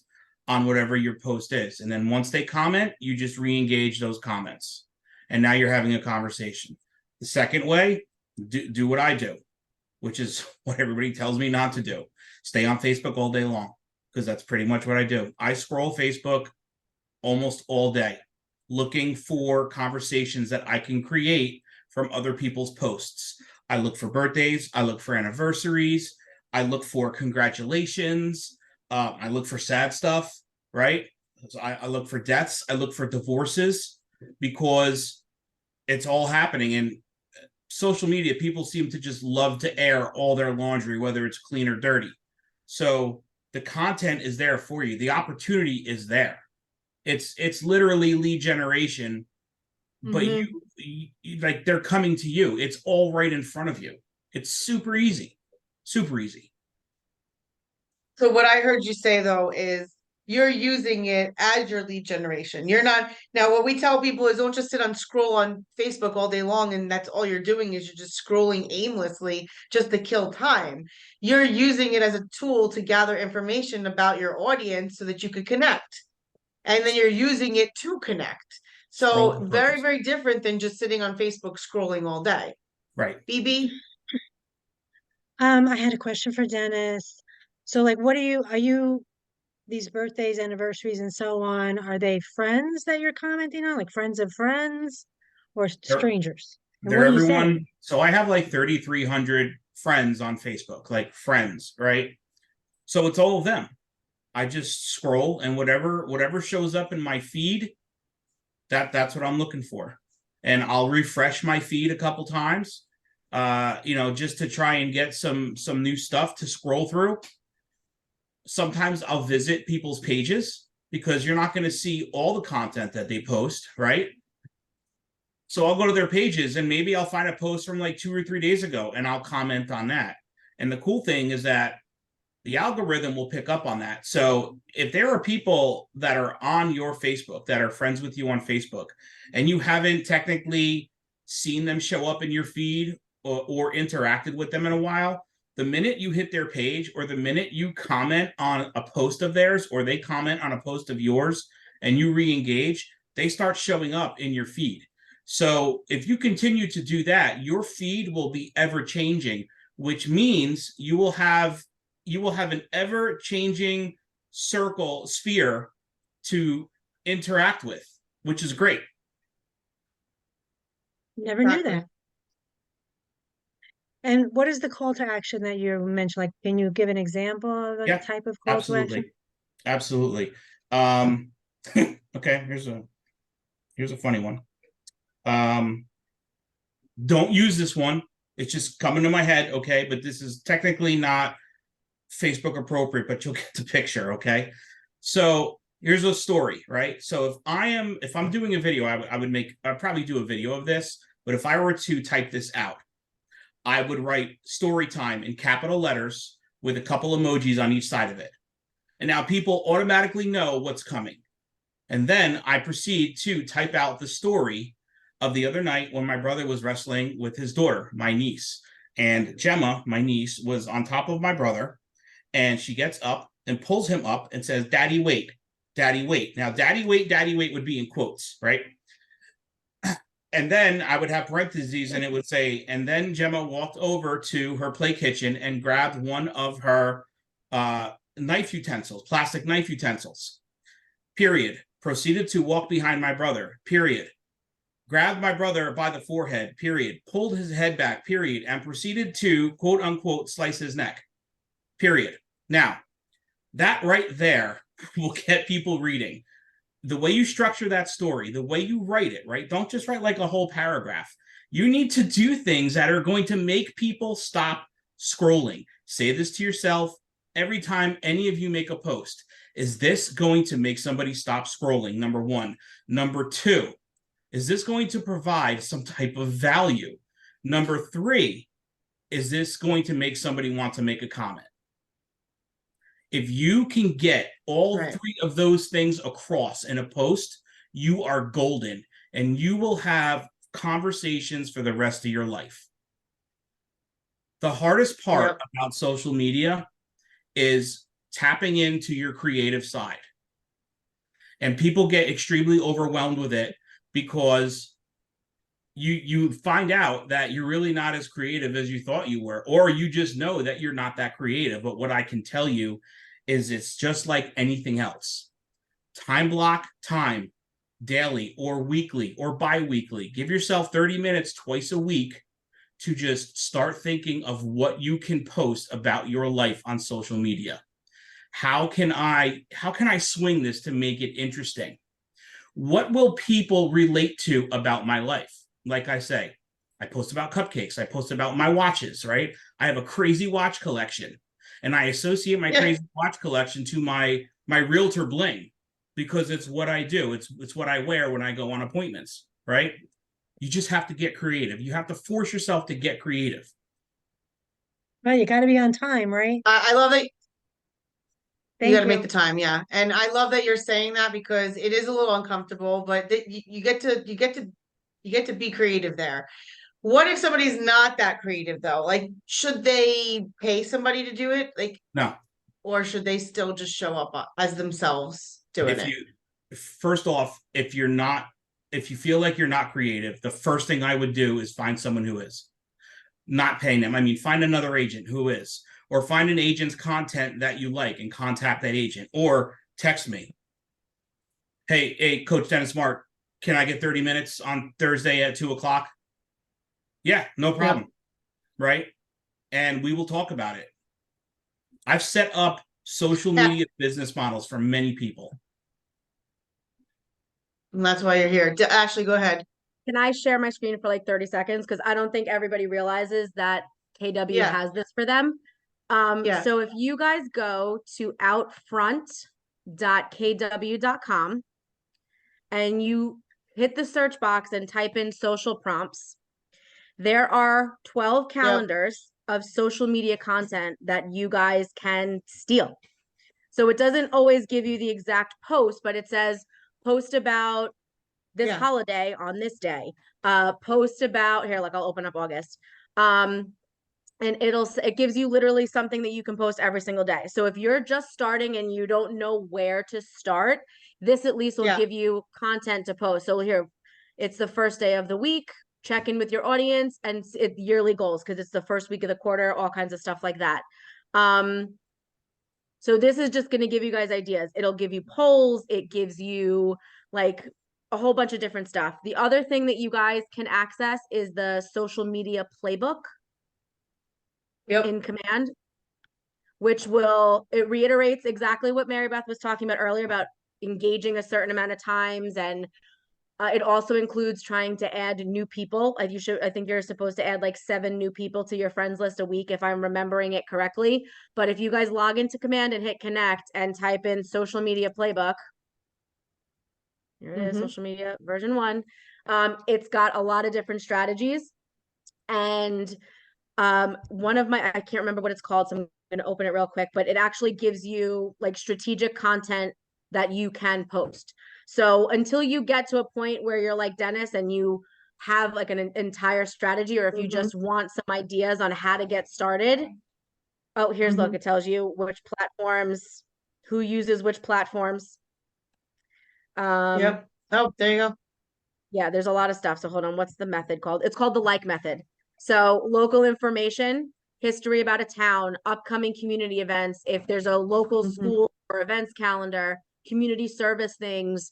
on whatever your post is. And then once they comment, you just re-engage those comments. And now you're having a conversation. The second way, do what I do, which is what everybody tells me not to do. Stay on Facebook all day long, because that's pretty much what I do. I scroll Facebook almost all day, looking for conversations that I can create from other people's posts. I look for birthdays, I look for anniversaries, I look for congratulations, I look for sad stuff, right? So I look for deaths, I look for divorces, because it's all happening. And social media, people seem to just love to air all their laundry, whether it's clean or dirty. So the content is there for you. The opportunity is there. It's literally lead generation, but you like, they're coming to you. It's all right in front of you. It's super easy, super easy. So what I heard you say though is you're using it as your lead generation. You're not, now what we tell people is don't just sit on scroll on Facebook all day long and that's all you're doing is you're just scrolling aimlessly just to kill time. You're using it as a tool to gather information about your audience so that you could connect. And then you're using it to connect. So very, very different than just sitting on Facebook scrolling all day. Right. BB? I had a question for Dennis. So like, are you, these birthdays, anniversaries and so on, are they friends that you're commenting on? Like friends of friends or strangers? And They're what do you say? everyone. So I have like 3,300 friends on Facebook, like friends, right? So it's all of them. I just scroll and whatever shows up in my feed, that's what I'm looking for. And I'll refresh my feed a couple times, just to try and get some new stuff to scroll through. Sometimes I'll visit people's pages because you're not going to see all the content that they post, right? So I'll go to their pages and maybe I'll find a post from like 2 or 3 days ago and I'll comment on that. And the cool thing is that the algorithm will pick up on that. So if there are people that are on your Facebook, that are friends with you on Facebook, and you haven't technically seen them show up in your feed or interacted with them in a while, the minute you hit their page or the minute you comment on a post of theirs or they comment on a post of yours and you re-engage, they start showing up in your feed. So if you continue to do that, your feed will be ever changing, which means you will have an ever-changing sphere to interact with, which is great. Never knew that. And what is the call to action that you mentioned? Like, can you give an example of a type of call to action? Absolutely. Okay, here's a funny one. Don't use this one. It's just coming to my head, okay? But this is technically not Facebook appropriate, but you'll get the picture, okay? So here's a story, right? So if I'm doing a video, I'd probably do a video of this, but if I were to type this out, I would write story time in capital letters with a couple emojis on each side of it. And now people automatically know what's coming. And then I proceed to type out the story of the other night when my brother was wrestling with his daughter, my niece. And Gemma, my niece, was on top of my brother, and she gets up and pulls him up and says, "Daddy, wait, Daddy, wait." Now, Daddy, wait would be in quotes, right? And then I would have parentheses and it would say, and then Gemma walked over to her play kitchen and grabbed one of her knife utensils, plastic knife utensils, period. Proceeded to walk behind my brother, period. Grabbed my brother by the forehead, period. Pulled his head back, period. And proceeded to, quote unquote, slice his neck, period. Now, that right there will get people reading. The way you structure that story, the way you write it, right? Don't just write like a whole paragraph. You need to do things that are going to make people stop scrolling. Say this to yourself every time any of you make a post. Is this going to make somebody stop scrolling? Number one. Number two, is this going to provide some type of value? Number three, is this going to make somebody want to make a comment? If you can get all three of those things across in a post, you are golden, and you will have conversations for the rest of your life. The hardest part about social media is tapping into your creative side. And people get extremely overwhelmed with it because you find out that you're really not as creative as you thought you were, or you just know that you're not that creative. But what I can tell you is it's just like anything else. Time block time, daily or weekly or bi-weekly. Give yourself 30 minutes twice a week to just start thinking of what you can post about your life on social media. How can I swing this to make it interesting? What will people relate to about my life? Like I say, I post about cupcakes. I post about my watches, right? I have a crazy watch collection, and I associate my crazy watch collection to my realtor bling because it's what I do. It's what I wear when I go on appointments, right? You just have to get creative. You have to force yourself to get creative. Well, you got to be on time, right? I love it. Thank You got to you. make the time, yeah. And I love that you're saying that because it is a little uncomfortable, but you get to be creative there. What if somebody's not that creative though? Like, should they pay somebody to do it? Like, No. Or should they still just show up as themselves doing it? First off, if you feel like you're not creative, the first thing I would do is find someone who is. Not paying them. I mean, find another agent who is. Or find an agent's content that you like and contact that agent. Or text me. Hey, Coach Dennis Mark, can I get 30 minutes on Thursday at 2:00? Yeah, no problem. Yep. Right? And we will talk about it. I've set up social media business models for many people. And that's why you're here. Ashley, go ahead. Can I share my screen for like 30 seconds? Because I don't think everybody realizes that KW has this for them. So if you guys go to outfront.kw.com and you hit the search box and type in social prompts, there are 12 calendars of social media content that you guys can steal. So it doesn't always give you the exact post, but it says post about this holiday on this day, post about here, like I'll open up August. And it gives you literally something that you can post every single day. So if you're just starting and you don't know where to start, this at least will give you content to post. So here, it's the first day of the week, check in with your audience, and it's yearly goals because it's the first week of the quarter, all kinds of stuff like that. So this is just going to give you guys ideas. It'll give you polls. It gives you like a whole bunch of different stuff. The other thing that you guys can access is the social media playbook in Command, which it reiterates exactly what Mary Beth was talking about earlier about engaging a certain amount of times and It also includes trying to add new people. I think you're supposed to add like 7 new people to your friends list a week, if I'm remembering it correctly. But if you guys log into Command and hit connect and type in social media playbook, here it is, Mhm. social media version 1. It's got a lot of different strategies. And one of my, I can't remember what it's called, so I'm going to open it real quick, but it actually gives you like strategic content that you can post. So until you get to a point where you're like Dennis and you have like an entire strategy, or if you Mhm. just want some ideas on how to get started. Oh, here's, look, Mhm. it tells you which platforms, who uses which platforms. Yep. Oh, there you go. Yeah, there's a lot of stuff. So hold on, what's the method called? It's called the like method. So local information, history about a town, upcoming community events, if there's a local Mhm. school or events calendar, community service things,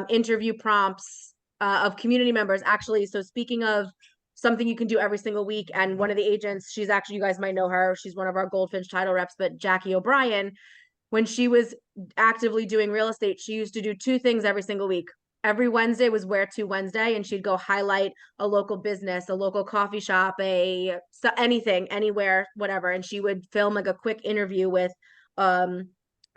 interview prompts of community members. Actually, so speaking of something you can do every single week, and one of the agents, she's actually, you guys might know her, she's one of our Goldfinch title reps, but Jackie O'Brien, when she was actively doing real estate, she used to do 2 things every single week. Every Wednesday was Where to Wednesday, and she'd go highlight a local business, a local coffee shop, anything, anywhere, whatever. And she would film like a quick interview with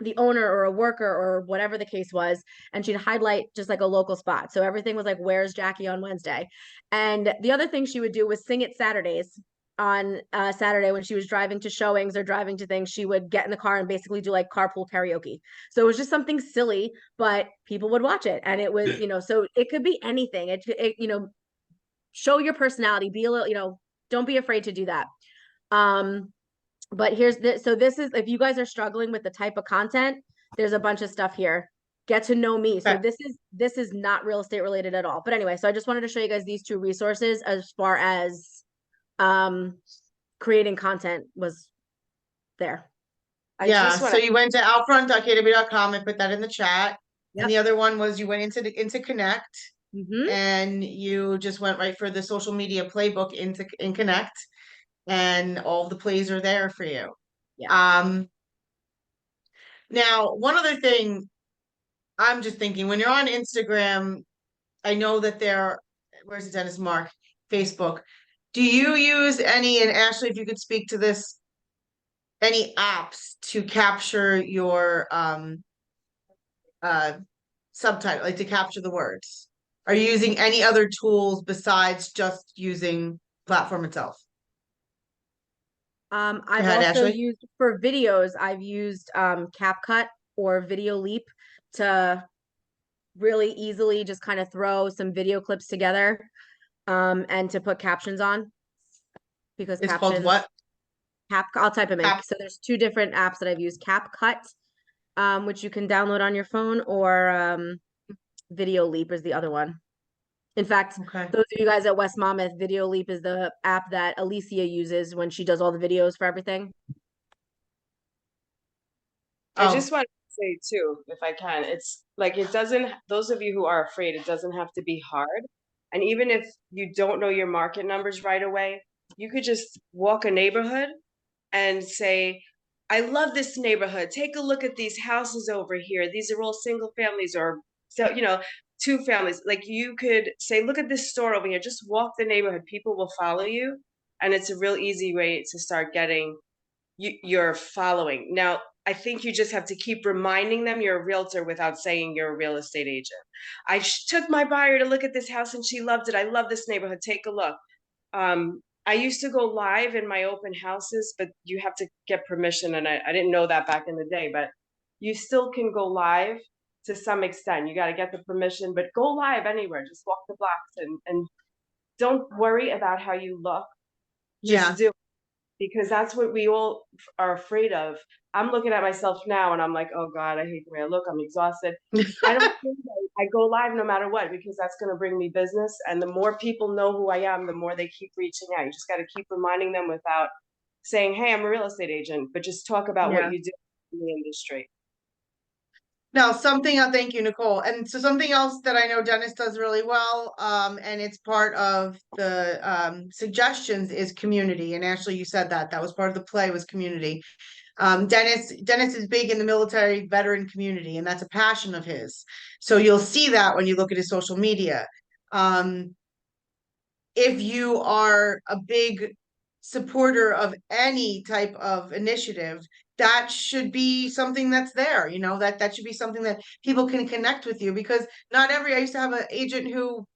the owner or a worker or whatever the case was, and she'd highlight just like a local spot. So everything was like, where's Jackie on Wednesday? And the other thing she would do was Sing It Saturdays. On Saturday, when she was driving to showings or driving to things, she would get in the car and basically do like carpool karaoke. So it was just something silly, but people would watch it. And it was, so it could be anything. Show your personality, be a little, don't be afraid to do that. But here's this. So this is, if you guys are struggling with the type of content, there's a bunch of stuff here. Get to know me. So Okay. this is not real estate related at all. But anyway, so I just wanted to show you guys these 2 resources as far as creating content was there. I Yeah, just want so to you went to outfront.kw.com and put that in the chat. Yep. And the other one was you went into Connect Mm-hmm. and you just went right for the social media playbook in Connect, and all the plays are there for you. Yeah. Now one other thing I'm just thinking, when you're on Instagram, I know that where's Dennis Mark? Facebook. Do you use any, and Ashley, if you could speak to this, any apps to capture your subtitle, like to capture the words? Are you using any other tools besides just using platform itself? Go I've ahead, also Ashley. used, for videos, I've used CapCut or Video Leap to really easily just kind of throw some video clips together and to put captions on, because It's called what? I'll type them in. Cap. So there's 2 different apps that I've used: CapCut, which you can download on your phone, or Video Leap is the other one. In fact, Okay. those of you guys at West Monmouth, Video Leap is the app that Alicia uses when she does all the videos for everything. I Oh, just want to say too, if I can, it's like, it doesn't, those of you who are afraid, it doesn't have to be hard. And even if you don't know your market numbers right away, you could just walk a neighborhood and say, I love this neighborhood. Take a look at these houses over here. These are all single families, or so, 2 families. Like, you could say, look at this store over here. Just walk the neighborhood. People will follow you. And it's a real easy way to start getting your following. Now, I think you just have to keep reminding them you're a realtor without saying you're a real estate agent. I took my buyer to look at this house and she loved it. I love this neighborhood. Take a look. I used to go live in my open houses, but you have to get permission. And I didn't know that back in the day, but you still can go live to some extent. You got to get the permission, but go live anywhere. Just walk the blocks and don't worry about how you look. Just yeah. do it, because that's what we all are afraid of. I'm looking at myself now and I'm like, oh God, I hate the way I look. I'm exhausted. I don't think I go live no matter what, because that's going to bring me business. And the more people know who I am, the more they keep reaching out. You just got to keep reminding them without saying, hey, I'm a real estate agent, but just talk about Yeah. what you do in the industry. Now, thank you, Nicole. And so something else that I know Dennis does really well, and it's part of the suggestions, is community. And Ashley, you said that was part of the play, was community. Dennis is big in the military veteran community, and that's a passion of his. So you'll see that when you look at his social media. If you are a big supporter of any type of initiative, that should be something that's there, that should be something that people can connect with you, because I used to have an agent who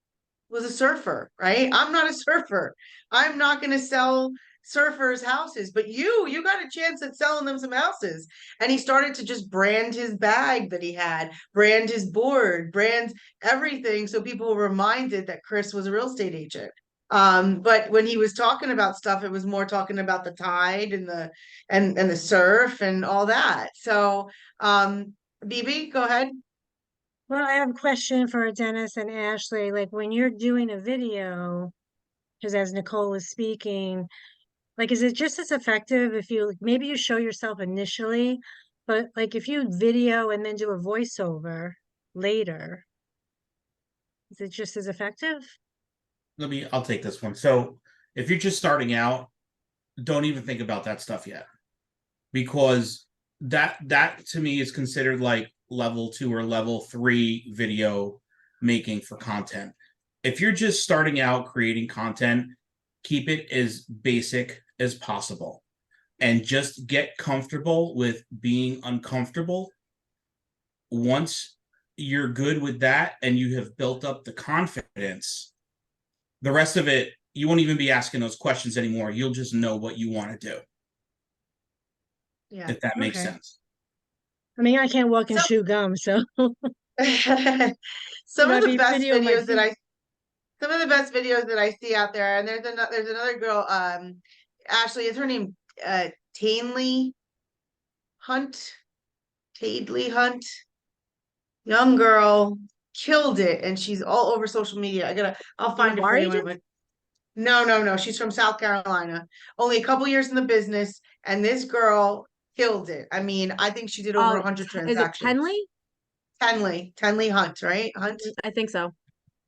was a surfer, right? I'm not a surfer. I'm not going to sell surfers houses, but you got a chance at selling them some houses. And he started to just brand his bag that he had, brand his board, brand everything, so people were reminded that Chris was a real estate agent. But when he was talking about stuff, it was more talking about the tide and the surf and all that. So BB, go ahead. Well, I have a question for Dennis and Ashley. Like when you're doing a video, because as Nicole is speaking, like is it just as effective if you maybe you show yourself initially, but like if you video and then do a voiceover later, is it just as effective? I'll take this one. So if you're just starting out, don't even think about that stuff yet, because that to me is considered like level 2 or level 3 video making for content. If you're just starting out creating content, keep it as basic as possible and just get comfortable with being uncomfortable. Once you're good with that and you have built up the confidence, the rest of it, you won't even be asking those questions anymore. You'll just know what you want to do. Yeah. If that makes Okay. sense. I mean, I can't walk and So- chew gum, so Some of Gotta the be best video my videos that feet. some of the best videos that I see out there, and there's another girl, Ashley, is her name Tainley Hunt? Tadley Hunt, young girl, killed it, and she's all over social media. I'll find it our for you. agent? But no, she's from South Carolina. Only a couple years in the business, and this girl killed it. I mean, I think she did over 100 Is it transactions. Tenley Hunt, right? Hunt. I think so.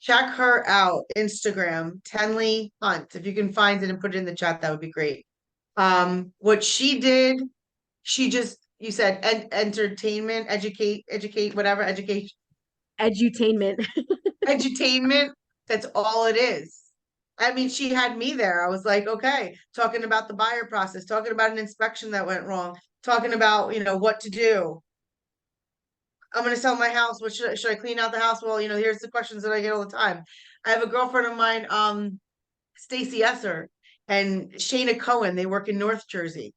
Check her out. Instagram, Tenley Hunt. If you can find it and put it in the chat, that would be great. What she did, you said entertainment, educate, whatever, education, Edutainment. edutainment. That's all it is. I mean, she had me there. I was like, okay, talking about the buyer process, talking about an inspection that went wrong, talking about, what to do. I'm going to sell my house. What should I clean out the house? Well, here's the questions that I get all the time. I have a girlfriend of mine, Stacy Esser and Shayna Cohen. They work in North Jersey.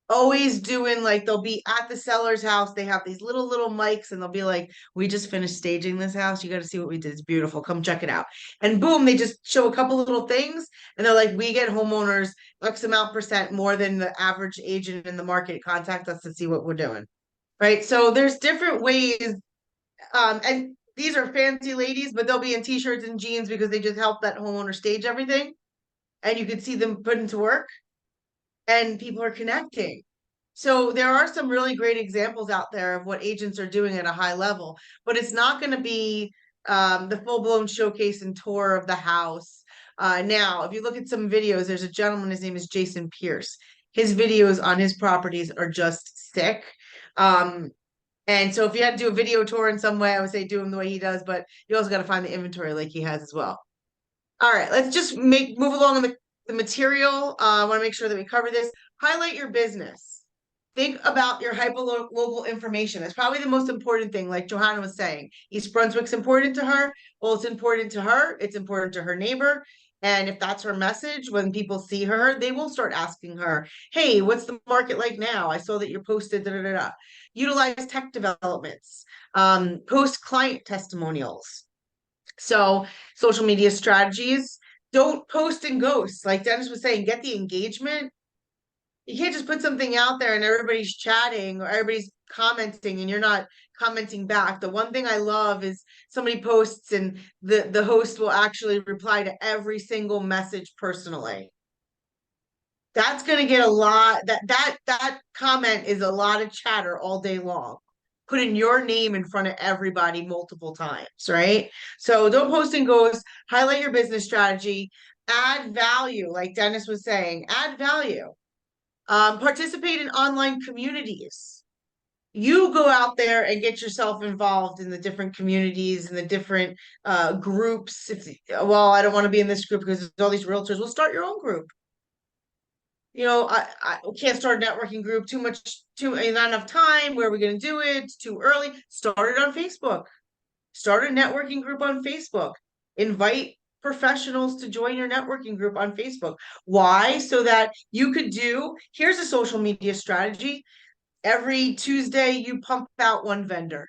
Always doing, like, they'll be at the seller's house. They have these little mics, and they'll be like, we just finished staging this house. You got to see what we did. It's beautiful. Come check it out. And boom, they just show a couple little things, and they're like, we get homeowners X amount % more than the average agent in the market. Contact us to see what we're doing. Right. So there's different ways. And these are fancy ladies, but they'll be in t-shirts and jeans because they just help that homeowner stage everything. And you can see them put into work, and people are connecting. So there are some really great examples out there of what agents are doing at a high level, but it's not going to be the full-blown showcase and tour of the house. Now, if you look at some videos, there's a gentleman, his name is Jason Pierce. His videos on his properties are just sick. And so if you had to do a video tour in some way, I would say do him the way he does, but you also got to find the inventory like he has as well. All right, let's just move along in the material. I want to make sure that we cover this. Highlight your business. Think about your hyper-local information. That's probably the most important thing, like Johanna was saying. East Brunswick's important to her. Well, it's important to her. It's important to her neighbor. And if that's her message, when people see her, they will start asking her, hey, what's the market like now? I saw that you posted, da-da-da-da. Utilize tech developments. Post client testimonials. So social media strategies, don't post and ghost. Like Dennis was saying, get the engagement. You can't just put something out there and everybody's chatting or everybody's commenting and you're not commenting back. The one thing I love is somebody posts and the host will actually reply to every single message personally. That's going to get a lot, that comment is a lot of chatter all day long. Putting your name in front of everybody multiple times, right? So don't post and ghost, highlight your business strategy, add value, like Dennis was saying, add value. Participate in online communities. You go out there and get yourself involved in the different communities and the different groups. Well, I don't want to be in this group because there's all these realtors. Well, start your own group. You know, I can't start a networking group, not enough time. Where are we going to do it? It's too early. Start it on Facebook. Start a networking group on Facebook. Invite professionals to join your networking group on Facebook. Why? So that you could here's a social media strategy. Every Tuesday, you pump out one vendor.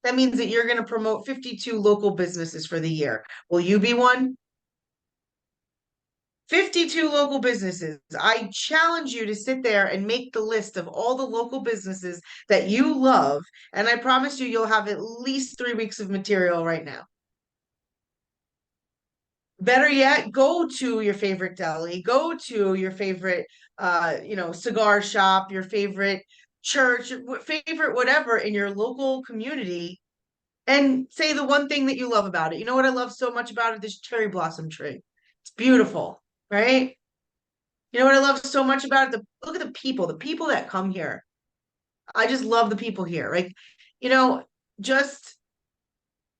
That means that you're going to promote 52 local businesses for the year. Will you be one? 52 local businesses. I challenge you to sit there and make the list of all the local businesses that you love. And I promise you'll have at least 3 weeks of material right now. Better yet, go to your favorite deli, go to your favorite, cigar shop, your favorite church, favorite whatever in your local community, and say the one thing that you love about it. You know what I love so much about it? This cherry blossom tree. It's beautiful, right? You know what I love so much about it? Look at the people that come here. I just love the people here. Like, just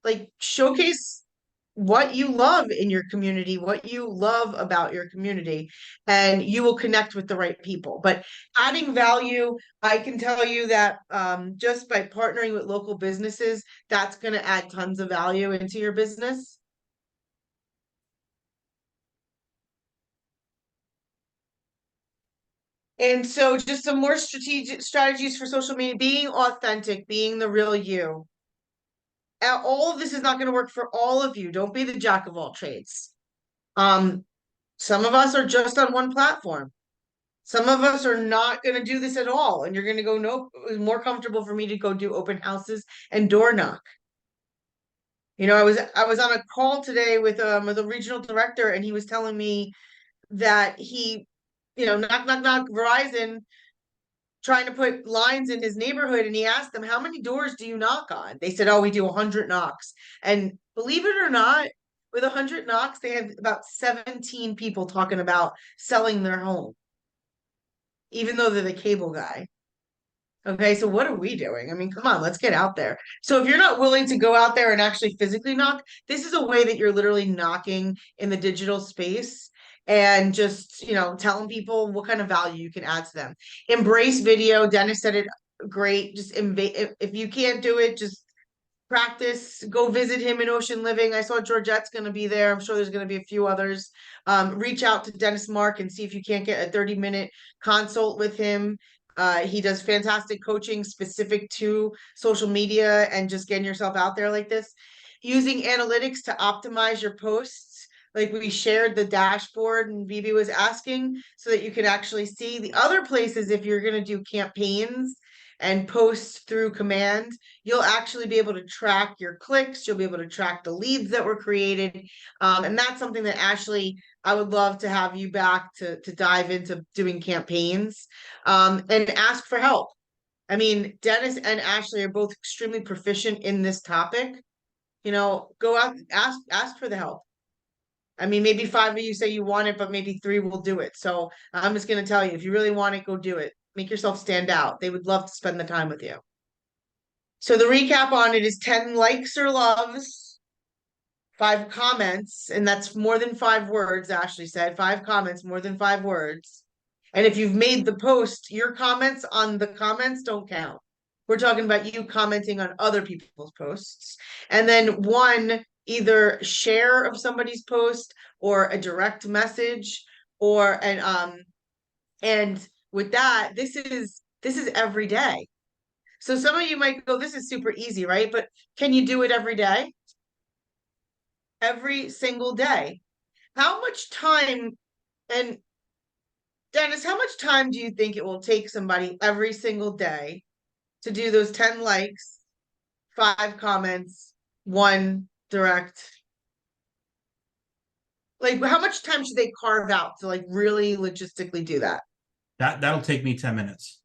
like showcase what you love in your community, what you love about your community, and you will connect with the right people. But adding value, I can tell you that just by partnering with local businesses, that's going to add tons of value into your business. And so just some more strategic strategies for social media, being authentic, being the real you. All of this is not going to work for all of you. Don't be the jack of all trades. Some of us are just on one platform. Some of us are not going to do this at all. And you're going to go, nope, it was more comfortable for me to go do open houses and door knock. I was on a call today with a regional director, and he was telling me that he, knock, knock, knock, Verizon trying to put lines in his neighborhood, and he asked them, how many doors do you knock on? They said, oh, we do 100 knocks. And believe it or not, with 100 knocks, they have about 17 people talking about selling their home, even though they're the cable guy. Okay, so what are we doing? I mean, come on, let's get out there. So if you're not willing to go out there and actually physically knock, this is a way that you're literally knocking in the digital space and just, telling people what kind of value you can add to them. Embrace video. Dennis said it great. Just if you can't do it, just practice. Go visit him in Ocean Living. I saw Georgette's going to be there. I'm sure there's going to be a few others. Reach out to Dennis Mark and see if you can't get a 30-minute consult with him. He does fantastic coaching specific to social media and just getting yourself out there like this. Using analytics to optimize your posts. Like we shared the dashboard and Vivi was asking, so that you can actually see the other places. If you're going to do campaigns and post through command, you'll actually be able to track your clicks. You'll be able to track the leads that were created. And that's something that Ashley, I would love to have you back to dive into doing campaigns, and ask for help. I mean, Dennis and Ashley are both extremely proficient in this topic. Go out, ask for the help. I mean, maybe 5 of you say you want it, but maybe 3 will do it. So I'm just going to tell you, if you really want it, go do it. Make yourself stand out. They would love to spend the time with you. So the recap on it is 10 likes or loves, 5 comments, and that's more than 5 words. Ashley said 5 comments, more than 5 words. And if you've made the post, your comments on the comments don't count. We're talking about you commenting on other people's posts. And then 1, either share of somebody's post or a direct message, or and with that, this is every day. So some of you might go, this is super easy, right? But can you do it every day? Every single day. How much time, and Dennis, how much time do you think it will take somebody every single day to do those 10 likes, 5 comments, 1 direct? Like, how much time should they carve out to really logistically do that? That'll take me 10 minutes.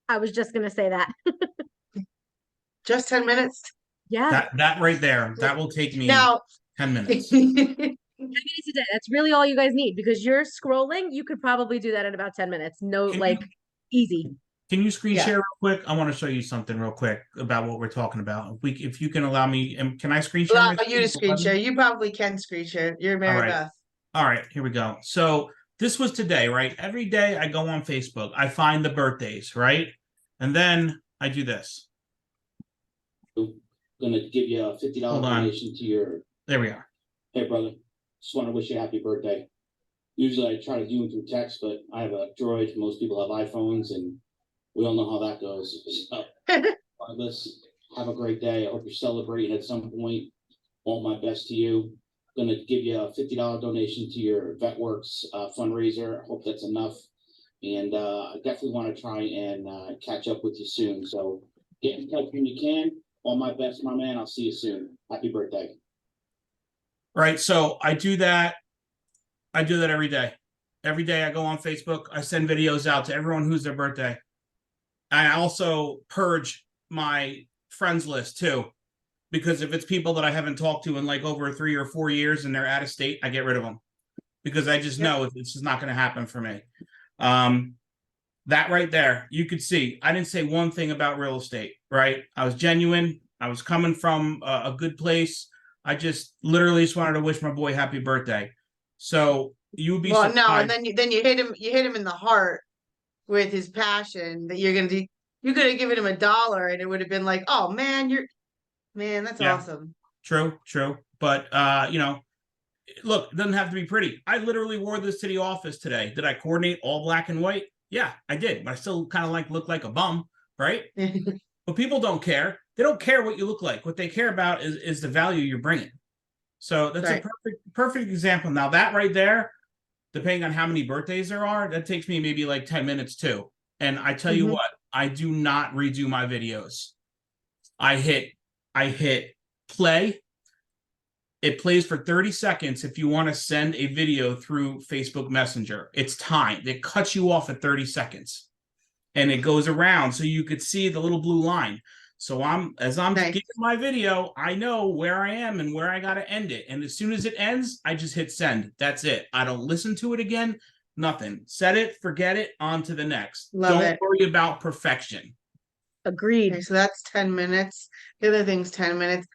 I was just gonna say that. Just 10 minutes? Yeah. That right there, that will take me Now, 10 minutes. minutes a day. That's really all you guys need because you're scrolling. You could probably do that in about 10 minutes. No, Can like you, easy. can you screen Yeah. share real quick? I want to show you something real quick about what we're talking about. If you can allow me, and can I screen share? Allow my you to screen button? share. You probably can screen share. You're All Mary right. Beth. All right, here we go. So this was today, right? Every day I go on Facebook, I find the birthdays, right? And then I do this. Gonna give you a $50 Hold on. donation to your, There we are. hey brother, just want to wish you a happy birthday. Usually I try to do them through text, but I have a Droid. Most people have iPhones and we all know how that goes. So, regardless, have a great day. I hope you're celebrating at some point. All my best to you. Gonna give you a $50 donation to your VetWorks fundraiser. I hope that's enough. And I definitely want to try and catch up with you soon. So get in touch when you can. All my best, my man. I'll see you soon. Happy birthday. Right. So I do that. I do that every day. Every day I go on Facebook. I send videos out to everyone who's their birthday. I also purge my friends list too, because if it's people that I haven't talked to in like over 3 or 4 years and they're out of state, I get rid of them because I just know it's just not going to happen for me. That right there, you could see, I didn't say one thing about real estate, right? I was genuine. I was coming from a good place. I just literally just wanted to wish my boy happy birthday. So you would be Well, surprised. no, and then you hit him in the heart with his passion that you're gonna do. You could have given him $1 and it would have been like, oh man, that's Yeah. awesome. True. But look, it doesn't have to be pretty. I literally wore this to the office today. Did I coordinate all black and white? Yeah, I did, but I still kind of look like a bum, right? But people don't care. They don't care what you look like. What they care about is the value you're bringing. So that's Right. a perfect example. Now that right there, depending on how many birthdays there are, that takes me maybe like 10 minutes too. And I tell you Mhm. what, I do not redo my videos. I hit play. It plays for 30 seconds if you want to send a video through Facebook Messenger. It's timed. It cuts you off at 30 seconds. And it goes around so you could see the little blue line. So as I'm Nice. giving my video, I know where I am and where I got to end it. And as soon as it ends, I just hit send. That's it. I don't listen to it again. Nothing. Set it, forget it, on to the next. Love Don't it. worry about perfection. Agreed. Okay, so that's 10 minutes. The other thing's 10 minutes.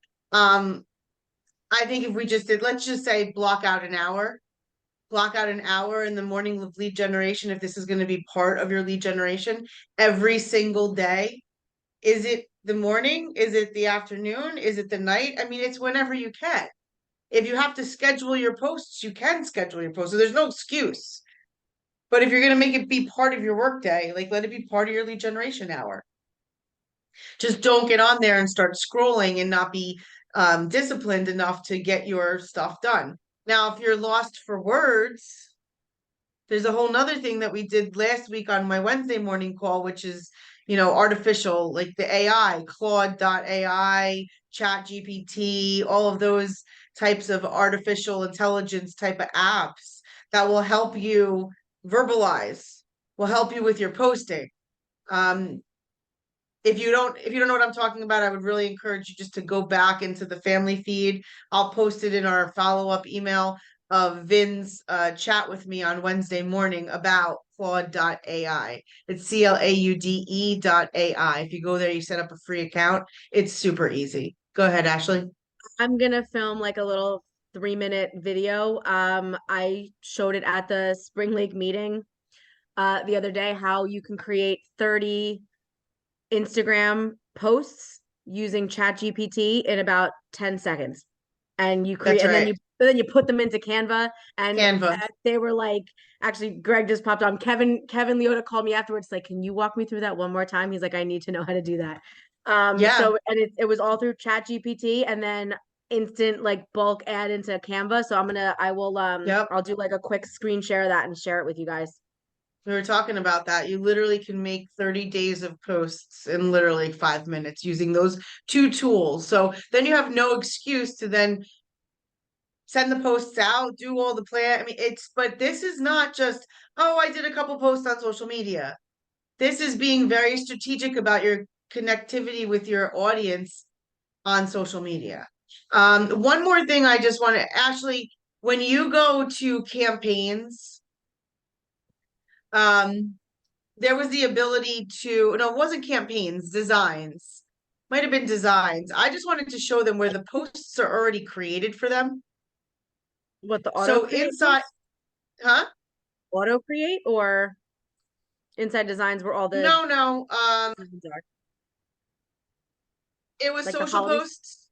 I think if we just did, let's just say block out an hour in the morning of lead generation. If this is going to be part of your lead generation every single day, is it the morning? Is it the afternoon? Is it the night? I mean, it's whenever you can. If you have to schedule your posts, you can schedule your posts. So there's no excuse. But if you're going to make it be part of your workday, like let it be part of your lead generation hour. Just don't get on there and start scrolling and not be disciplined enough to get your stuff done. Now, if you're lost for words, there's a whole nother thing that we did last week on my Wednesday morning call, which is, artificial, like the AI, Claude.ai, ChatGPT, all of those types of artificial intelligence type of apps that will help you verbalize, will help you with your posting. If you don't know what I'm talking about, I would really encourage you just to go back into the family feed. I'll post it in our follow-up email of Vin's chat with me on Wednesday morning about Claude.ai. It's CLAUDE.ai. If you go there, you set up a free account. It's super easy. Go ahead, Ashley. I'm gonna film like a little 3-minute video. I showed it at the Spring Lake meeting the other day, how you can create 30 Instagram posts using ChatGPT in about 10 seconds. And you create, That's and right. then you put them into Canva, and Canva. they were like, actually, Greg just popped on. Kevin Leota called me afterwards, like, can you walk me through that one more time? He's like, I need to know how to do that. Yeah. So, and it was all through ChatGPT, and then instant like bulk add into Canva. So Yep. I'll do like a quick screen share of that and share it with you guys. We were talking about that. You literally can make 30 days of posts in literally 5 minutes using those two tools. So then you have no excuse to then send the posts out, do all the plan. I mean, but this is not just, oh, I did a couple posts on social media. This is being very strategic about your connectivity with your audience on social media. One more thing I just want to, Ashley, when you go to campaigns, there was the ability to, no, it wasn't campaigns, designs. Might have been designs. I just wanted to show them where the posts are already created for them. What the So auto create inside, huh? auto create or inside designs where all the No, designs are? it was Like the social holiday- posts.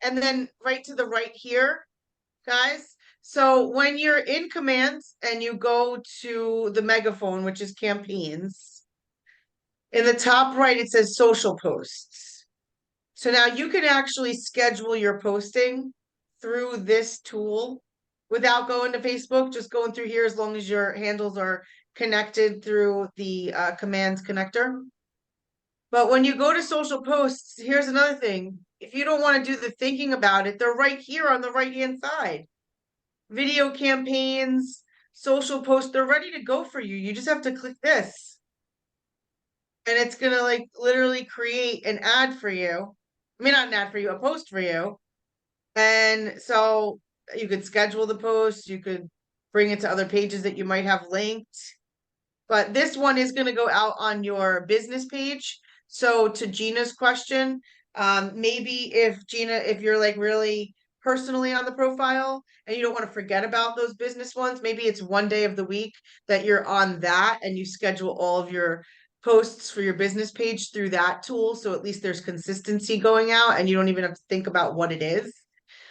And then right to the right here, guys. So when you're in commands and you go to the megaphone, which is campaigns, in the top right, it says social posts. So now you can actually schedule your posting through this tool without going to Facebook, just going through here as long as your handles are connected through the commands connector. But when you go to social posts, here's another thing. If you don't want to do the thinking about it, they're right here on the right-hand side. Video campaigns, social posts, they're ready to go for you. You just have to click this. And it's gonna like literally create an ad for you. I mean, not an ad for you, a post for you. And so you could schedule the post, you could bring it to other pages that you might have linked. But this one is gonna go out on your business page. So to Gina's question, maybe if Gina, if you're like really personally on the profile and you don't want to forget about those business ones, maybe it's one day of the week that you're on that and you schedule all of your posts for your business page through that tool. So at least there's consistency going out and you don't even have to think about what it is,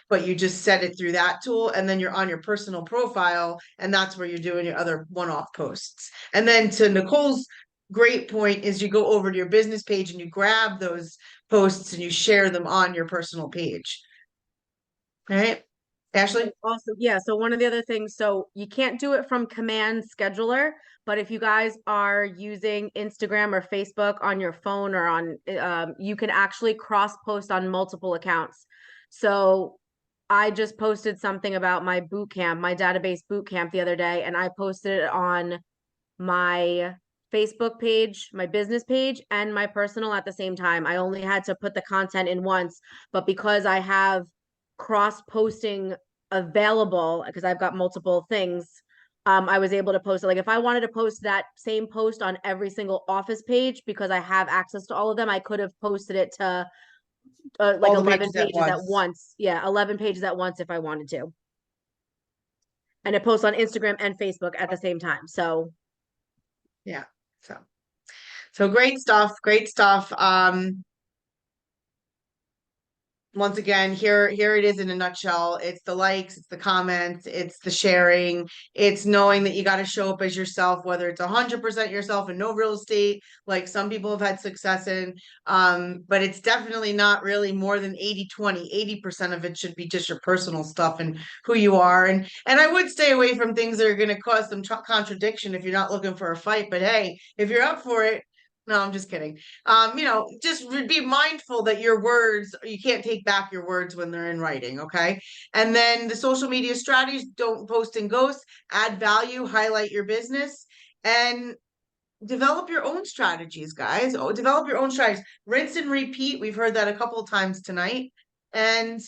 but you just set it through that tool and then you're on your personal profile and that's where you're doing your other one-off posts. And then to Nicole's great point is you go over to your business page and you grab those posts and you share them on your personal page. All right, Ashley? Also, yeah, so one of the other things, so you can't do it from command scheduler, but if you guys are using Instagram or Facebook on your phone or on, you can actually cross post on multiple accounts. So I just posted something about my boot camp, my database boot camp the other day, and I posted it on my Facebook page, my business page, and my personal at the same time. I only had to put the content in once, but because I have cross posting available, because I've got multiple things, I was able to post it. Like if I wanted to post that same post on every single office page, because I have access to all of them, I could have posted it to like All the 11 pages at pages at once. once. Yeah, 11 pages at once if I wanted to. And it posts on Instagram and Facebook at the same time. So Yeah, so great stuff, great stuff. Once again, here it is in a nutshell. It's the likes, it's the comments, it's the sharing, it's knowing that you got to show up as yourself, whether it's 100% yourself and no real estate, like some people have had success in. But it's definitely not really more than 80-20. 80% of it should be just your personal stuff and who you are. And I would stay away from things that are going to cause some contradiction if you're not looking for a fight. But hey, if you're up for it, no, I'm just kidding. Just be mindful that your words, you can't take back your words when they're in writing, okay? And then the social media strategies, don't post and ghost, add value, highlight your business, and develop your own strategies, guys. Oh, develop your own strategies. Rinse and repeat. We've heard that a couple of times tonight. And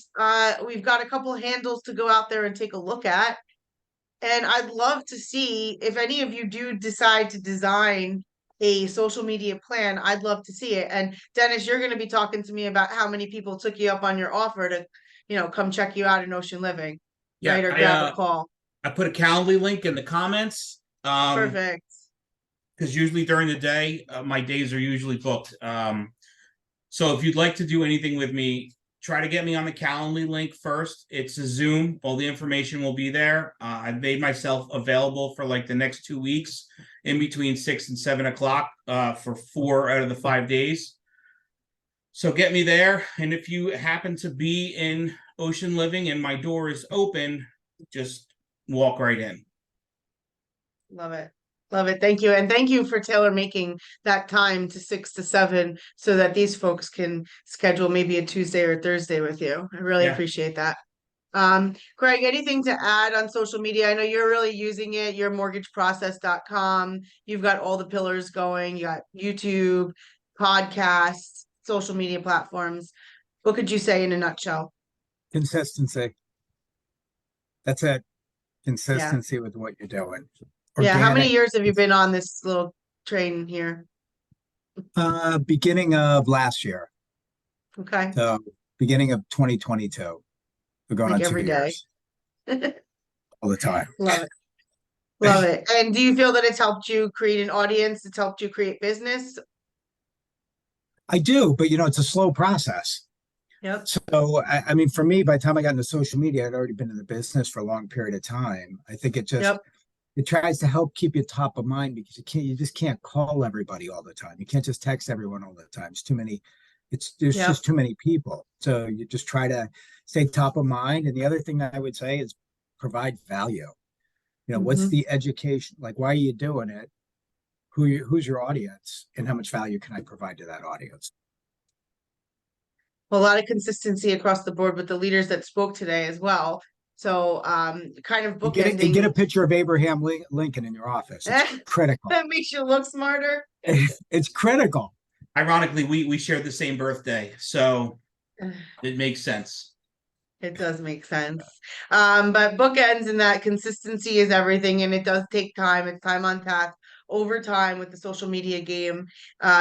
we've got a couple of handles to go out there and take a look at. And I'd love to see if any of you do decide to design a social media plan. I'd love to see it. And Dennis, you're going to be talking to me about how many people took you up on your offer to, come check you out in Ocean Living, right? Or grab a call. I put a Calendly link in the comments. Perfect. Because usually during the day, my days are usually booked. So if you'd like to do anything with me, try to get me on the Calendly link first. It's a Zoom. All the information will be there. I've made myself available for like the next 2 weeks in between 6 and 7 o'clock for 4 out of the 5 days. So get me there. And if you happen to be in Ocean Living and my door is open, just walk right in. Love it. Love it. Thank you. And thank you for Taylor making that time to 6 to 7 so that these folks can schedule maybe a Tuesday or Thursday with you. I really appreciate that. Greg, anything to add on social media? I know you're really using it. You're mortgageprocess.com. You've got all the pillars going. You got YouTube, podcasts, social media platforms. What could you say in a nutshell? Consistency. That's it. Consistency with what you're doing. Yeah, how many Organic, years have you been on this little train here? beginning of last year, Okay, so beginning of 2022. We're going like on 2 every day. years all the time. Love it. Love it. And do you feel that it's helped you create an audience? It's helped you create business? I do, but it's a slow process. Yep. So, I mean, for me, by the time I got into social media, I'd already been in the business for a long period of time. I think it Yep. tries to help keep you top of mind because you just can't call everybody all the time. You can't just text everyone all the time. It's too many. There's Yep. just too many people. So you just try to stay top of mind. And the other thing that I would say is provide value. What's Mhm. the education? Like, why are you doing it? Who's your audience, and how much value can I provide to that audience? A lot of consistency across the board with the leaders that spoke today as well. So kind of And get a bookending. picture of Abraham Lincoln in your office. It's critical. That makes you look smarter. It's critical. Ironically, we shared the same birthday, so it makes sense. It does make sense. But bookends and that consistency is everything, and it does take time. It's time on task over time with the social media game.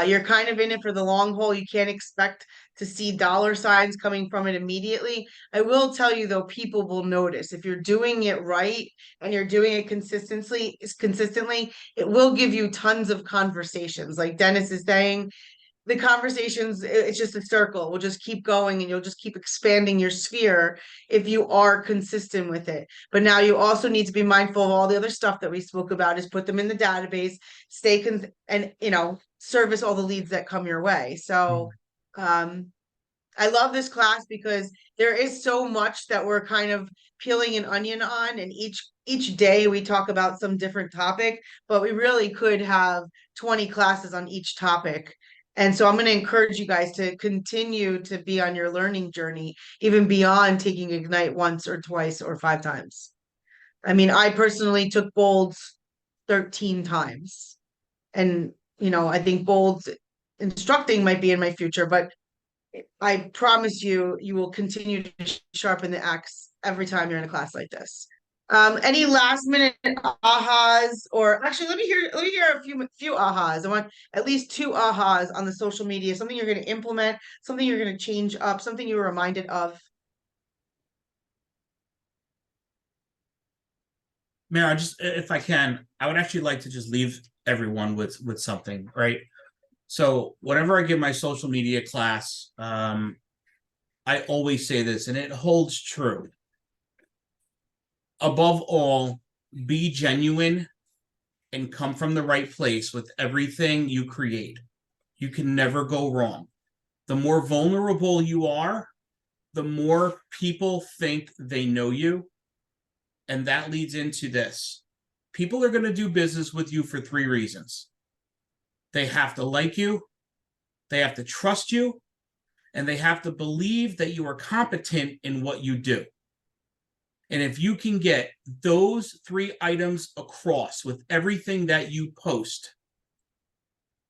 You're kind of in it for the long haul. You can't expect to see dollar signs coming from it immediately. I will tell you though, people will notice if you're doing it right and you're doing it consistently, it will give you tons of conversations. Like Dennis is saying, the conversations, it's just a circle. We'll just keep going and you'll just keep expanding your sphere if you are consistent with it. But now you also need to be mindful of all the other stuff that we spoke about, is put them in the database, and service all the leads that come your way. So I love this class because there is so much that we're kind of peeling an onion on, and each day we talk about some different topic, but we really could have 20 classes on each topic. And so I'm going to encourage you guys to continue to be on your learning journey, even beyond taking Ignite once or twice or 5 times. I mean, I personally took Bolds 13 times. And, I think Bolds instructing might be in my future, but I promise you, you will continue to sharpen the axe every time you're in a class like this. Any last minute ahas, or actually let me hear a few ahas. I want at least 2 ahas on the social media, something you're going to implement, something you're going to change up, something you were reminded of. Mara, just if I can, I would actually like to just leave everyone with something, right? So whenever I give my social media class, I always say this, and it holds true. Above all, be genuine and come from the right place with everything you create. You can never go wrong. The more vulnerable you are, the more people think they know you. And that leads into this. People are going to do business with you for 3 reasons. They have to like you, they have to trust you, and they have to believe that you are competent in what you do. And if you can get those 3 items across with everything that you post,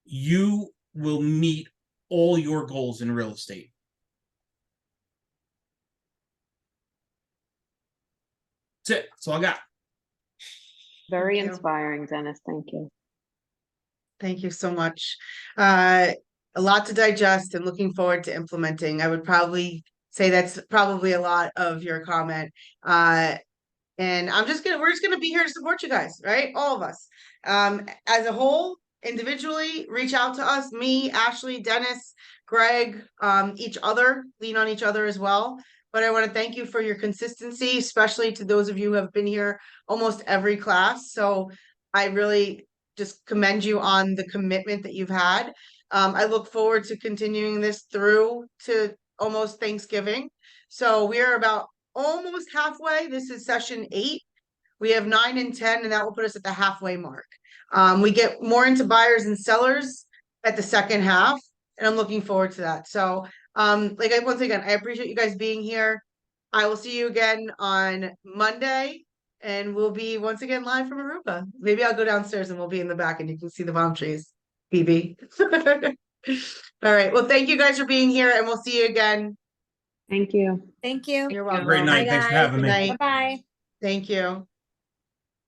you will meet all your goals in real estate. That's it. That's all I got. Very Thank you. inspiring, Dennis. Thank you. Thank you so much. A lot to digest and looking forward to implementing. I would probably say that's probably a lot of your comment. And we're just gonna be here to support you guys, right? All of us. As a whole, individually, reach out to us, me, Ashley, Dennis, Greg, each other, lean on each other as well. But I want to thank you for your consistency, especially to those of you who have been here almost every class. So I really just commend you on the commitment that you've had. I look forward to continuing this through to almost Thanksgiving. So we are about almost halfway. This is session 8. We have 9 and 10, and that will put us at the halfway mark. We get more into buyers and sellers at the second half, and I'm looking forward to that. So once again, I appreciate you guys being here. I will see you again on Monday, and we'll be once again live from Aruba. Maybe I'll go downstairs and we'll be in the back and you can see the palm trees. BB. All right. Well, thank you guys for being here, and we'll see you again. Thank you. Thank you. You're Have welcome. a great night. Thanks for having me. Good night. Bye-bye. Thank you.